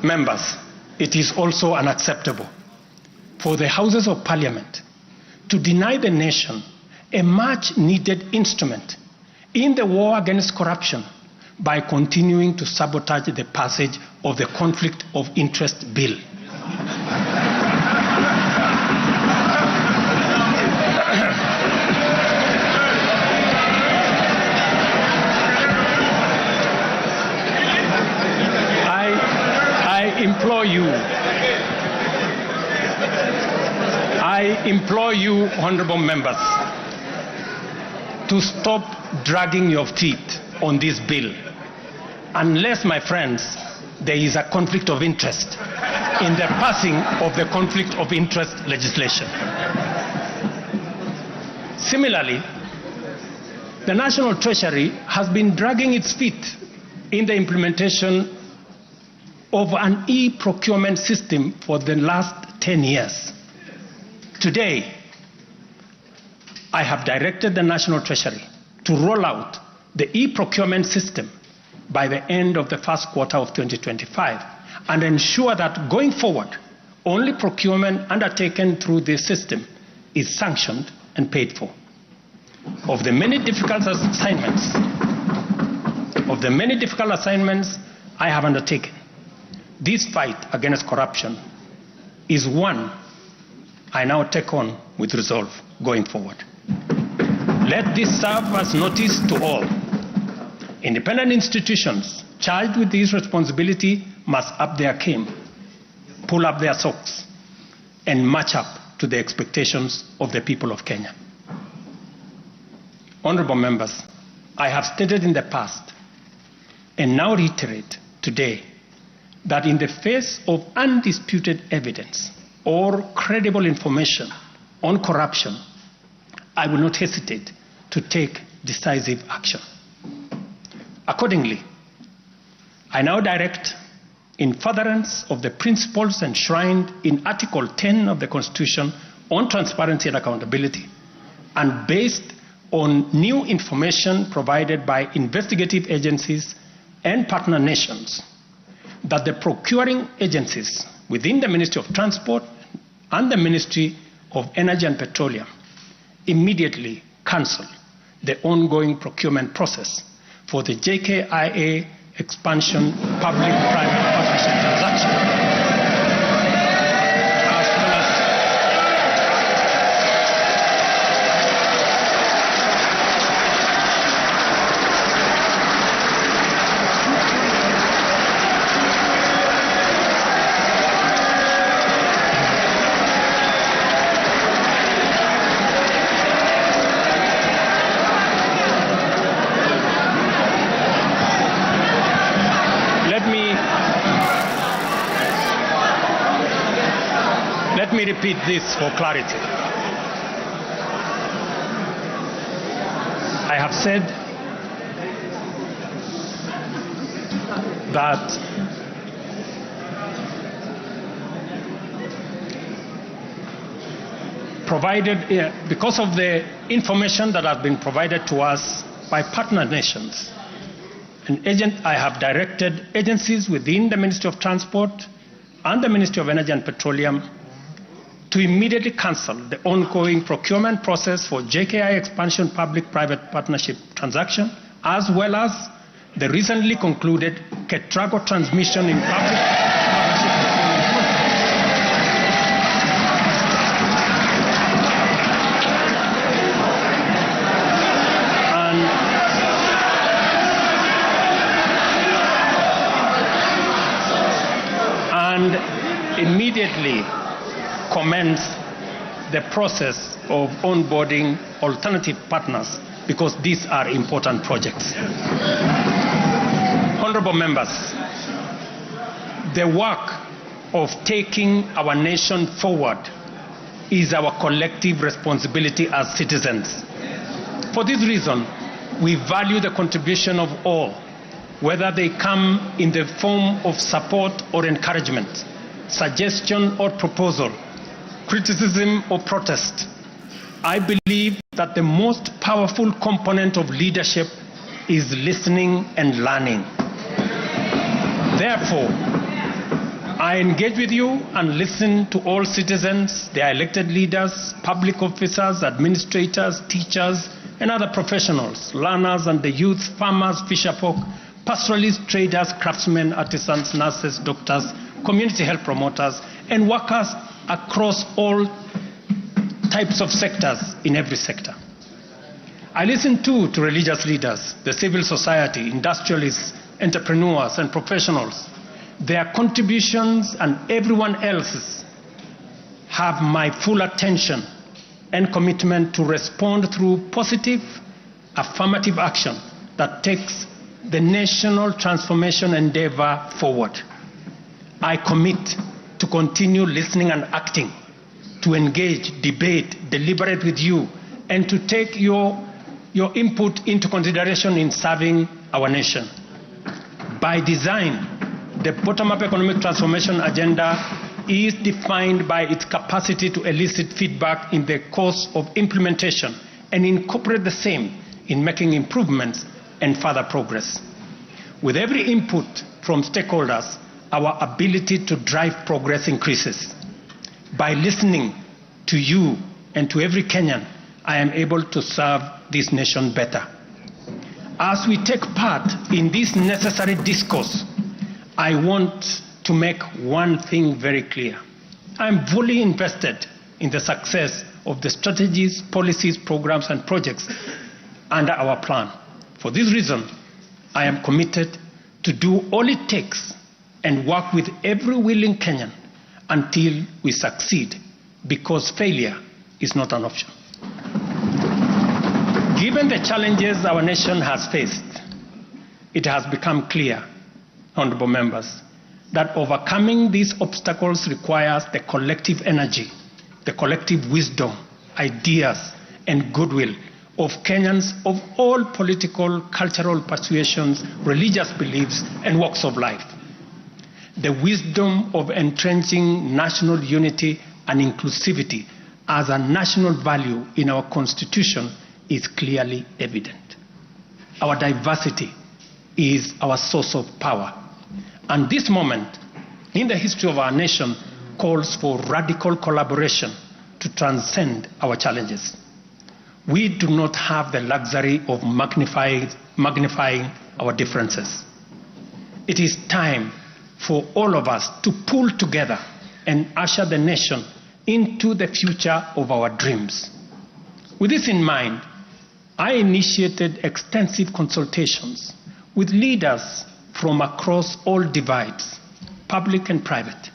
Members, it is also unacceptable for the Houses of Parliament to deny the nation a much-needed instrument in the war against corruption by continuing to sabotage the passage of the Conflict of Interest Bill. I implore you, honorable members, to stop dragging your feet on this bill, unless, my friends, there is a conflict of interest in the passing of the conflict of interest legislation. Similarly, the National Treasury has been dragging its feet in the implementation of an e-procurement system for the last 10 years. Today, I have directed the National Treasury to roll out the e-procurement system by the end of the first quarter of 2025 and ensure that going forward, only procurement undertaken through this system is sanctioned and paid for. Of the many difficult assignments I have undertaken, this fight against corruption is one I now take on with resolve going forward. Let this serve as notice to all. Independent institutions charged with this responsibility must up their game, pull up their socks, and match up to the expectations of the people of Kenya. Honorable members, I have stated in the past and now reiterate today that in the face of undisputed evidence or credible information on corruption, I will not hesitate to take decisive action. Accordingly, I now direct, in furtherance of the principles enshrined in Article 10 of the Constitution on transparency and accountability, and based on new information provided by investigative agencies and partner nations, that the procuring agencies within the Ministry of Transport and the Ministry of Energy and Petroleum immediately cancel the ongoing procurement process for the JKIA expansion public-private partnership transaction. repeat this for clarity. I have said that because of the information that has been provided to us by partner nations, I have directed agencies within the Ministry of Transport and the Ministry of Energy and Petroleum to immediately cancel the ongoing procurement process for JKI expansion public-private partnership transaction, as well as the recently concluded Ketrago transmission in public partnership. And immediately commence the process of onboarding alternative partners, because these are important projects. Honorable members, the work of taking our nation forward is our collective responsibility as citizens. For this reason, we value the contribution of all, whether they come in the form of support or encouragement, suggestion or proposal, criticism or protest. I believe that the most powerful component of leadership is listening and learning. Therefore, I engage with you and listen to all citizens, their elected leaders, public officers, administrators, teachers, and other professionals, learners and the youth, farmers, fisherfolk, pastoralists, traders, craftsmen, artisans, nurses, doctors, community health promoters, and workers across all types of sectors in every sector. I listen too to religious leaders, the civil society, industrialists, entrepreneurs, and professionals. Their contributions and everyone else's have my full attention and commitment to respond through positive, affirmative action that takes the national transformation endeavor forward. I commit to continue listening and acting, to engage, debate, deliberate with you, and to take your input into consideration in serving our nation. By design, the bottom-up economic transformation agenda is defined by its capacity to elicit feedback in the course of implementation and incorporate the same in making improvements and further progress. With every input from stakeholders, our ability to drive progress increases. By listening to you and to every Kenyan, I am able to serve this nation better. As we take part in this necessary discourse, I want to make one thing very clear. I am fully invested in the success of the strategies, policies, programs, and projects under our plan. For this reason, I am committed to do all it takes and work with every willing Kenyan until we succeed, because failure is not an option. Given the challenges our nation has faced, it has become clear, honorable members, that overcoming these obstacles requires the collective energy, the collective wisdom, ideas, and goodwill of Kenyans of all political, cultural persuasions, religious beliefs, and walks of life. The wisdom of entrenching national unity and inclusivity as a national value in our Constitution is clearly evident. Our diversity is our source of power. And this moment in the history of our nation calls for radical collaboration to transcend our challenges. We do not have the luxury of magnifying our differences. It is time for all of us to pull together and usher the nation into the future of our dreams. With this in mind, I initiated extensive consultations with leaders from across all divides, public and private.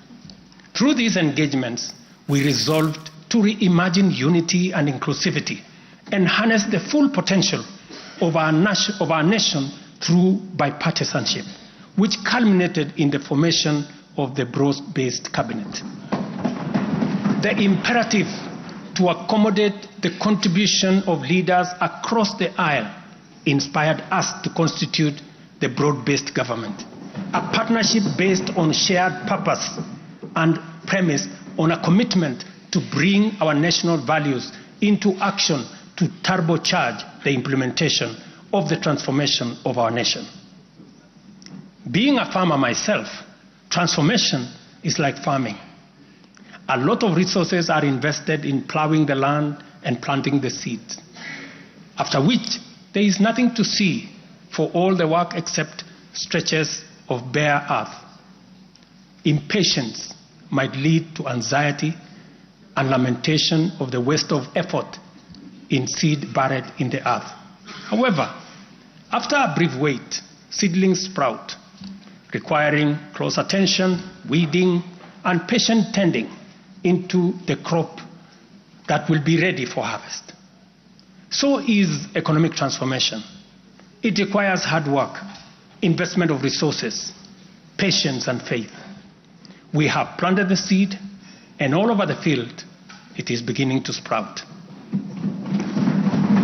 Through these engagements, we resolved to reimagine unity and inclusivity and harness the full potential of our nation through bipartisanship, which culminated in the formation of the broad-based cabinet. the imperative to accommodate the contribution of leaders across the aisle inspired us to constitute the broad-based government, a partnership based on shared purpose and premised on a commitment to bring our national values into action to turbocharge the implementation of the transformation of our nation. Being a farmer myself, transformation is like farming. A lot of resources are invested in plowing the land and planting the seeds, after which there is nothing to see for all the work except stretches of bare earth. Impatience might lead to anxiety and lamentation of the waste of effort in seed buried in the earth. However, after a brief wait, seedlings sprout, requiring close attention, weeding, and patient tending into the crop that will be ready for harvest. So is economic transformation. It requires hard work, investment of resources, patience, and faith. We have planted the seed, and all over the field, it is beginning to sprout.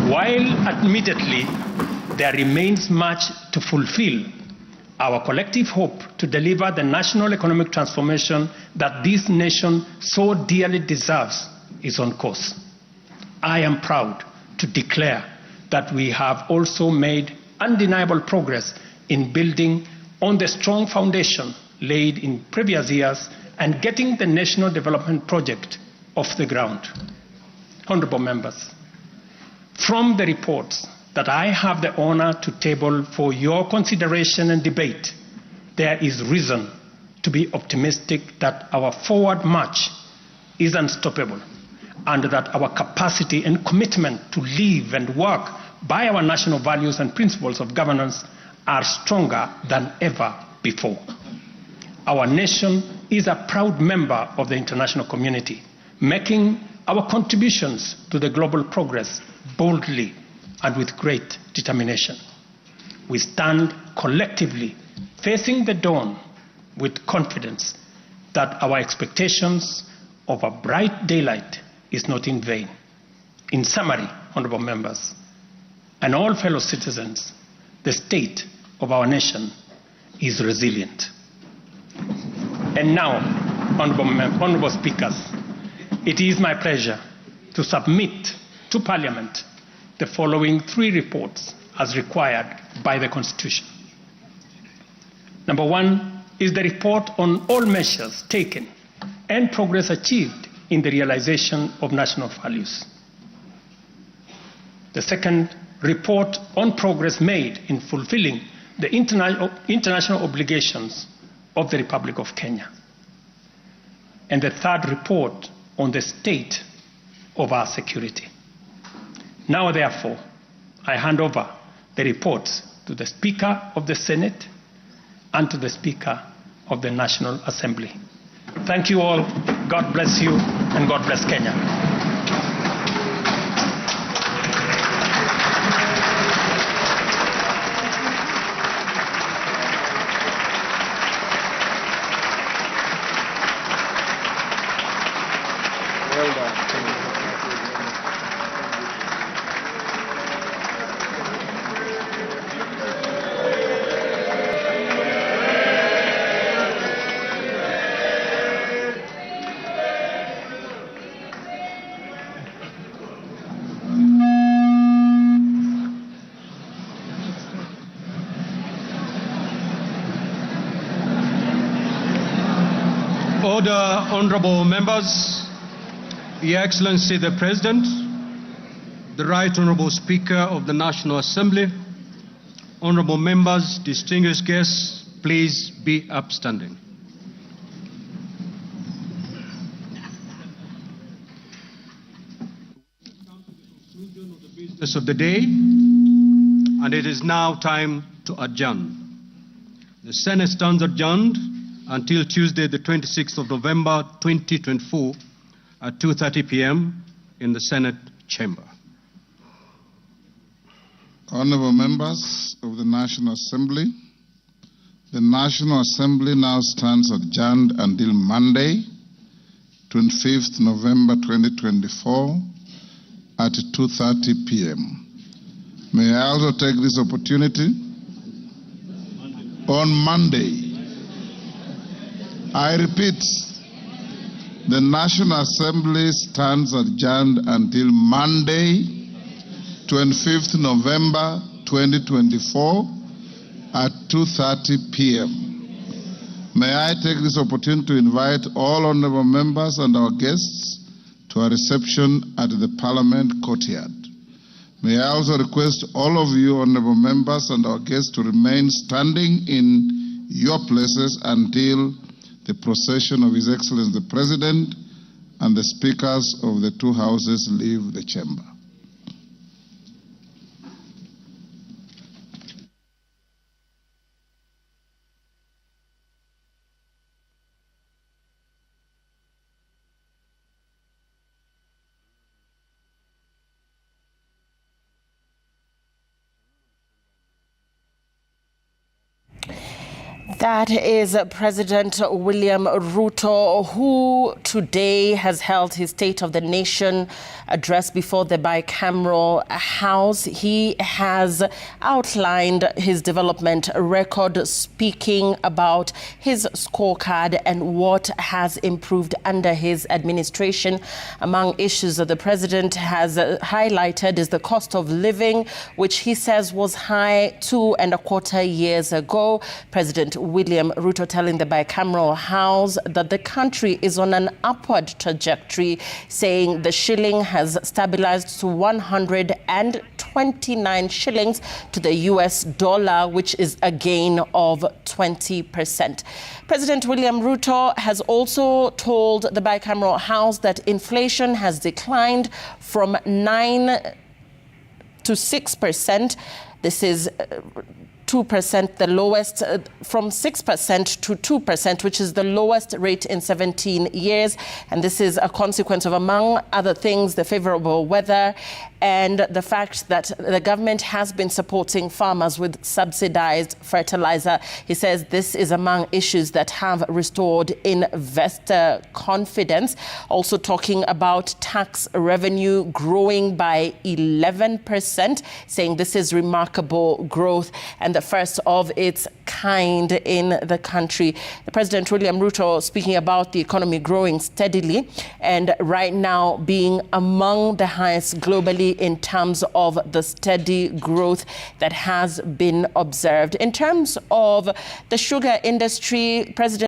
While admittedly there remains much to fulfill, our collective hope to deliver the national economic transformation that this nation so dearly deserves is on course. I am proud to declare that we have also made undeniable progress in building on the strong foundation laid in previous years and getting the national development project off the ground. Honorable members, from the reports that I have the honor to table for your consideration and debate, there is reason to be optimistic that our forward march is unstoppable and that our capacity and commitment to live and work by our national values and principles of governance are stronger than ever before. Our nation is a proud member of the international community, making our contributions to the global progress boldly and with great determination. We stand collectively facing the dawn with confidence that our expectations of a bright daylight is not in vain. In summary, honorable members, and all fellow citizens, the state of our nation is resilient. And now, honorable speakers, it is my pleasure to submit to Parliament the following 3 reports as required by the Constitution. Number 1 is the report on all measures taken and progress achieved in the realization of national values. The second, report on progress made in fulfilling the international obligations of the Republic of Kenya. And the third, report on the state of our security. Now, therefore, I hand over the reports to the Speaker of the Senate and to the Speaker of the National Assembly. Thank you all. God bless you, and God bless Kenya. Well done. Order, honorable members, Your Excellency the President, the Right Honorable Speaker of the National Assembly, honorable members, distinguished guests, please be upstanding. Conclusion of the business of the day, and it is now time to adjourn. The Senate stands adjourned until Tuesday, the 26th of November, 2024, at 2:30 p.m. in the Senate chamber. Honorable members of the National Assembly, the National Assembly now stands adjourned until Monday, 25th November 2024 at 2:30 p.m. May I also take this opportunity on Monday. I repeat, the National Assembly stands adjourned until Monday, 25th November 2024 at 2:30 p.m. May I take this opportunity to invite all honorable members and our guests to a reception at the Parliament courtyard. May I also request all of you honorable members and our guests to remain standing in your places until the procession of His Excellency the President and the speakers of the two houses leave the chamber. That is President William Ruto, who today has held his State of the Nation address before the bicameral House. He has outlined his development record, speaking about his scorecard and what has improved under his administration. Among issues that the president has highlighted is the cost of living, which he says was high 2.25 years ago. President William Ruto telling the bicameral House that the country is on an upward trajectory, saying the shilling has stabilized to 129 shillings to the US dollar, which is a gain of 20%. President William Ruto has also told the bicameral House that inflation has declined from 9 to 6%. This is 2%, the lowest, from 6% to 2%, which is the lowest rate in 17 years. And this is a consequence of, among other things, the favorable weather and the fact that the government has been supporting farmers with subsidized fertilizer. He says this is among issues that have restored investor confidence. Also talking about tax revenue growing by 11%, saying this is remarkable growth and the first of its kind in the country. The President William Ruto speaking about the economy growing steadily and right now being among the highest globally in terms of the steady growth that has been observed. In terms of the sugar industry, President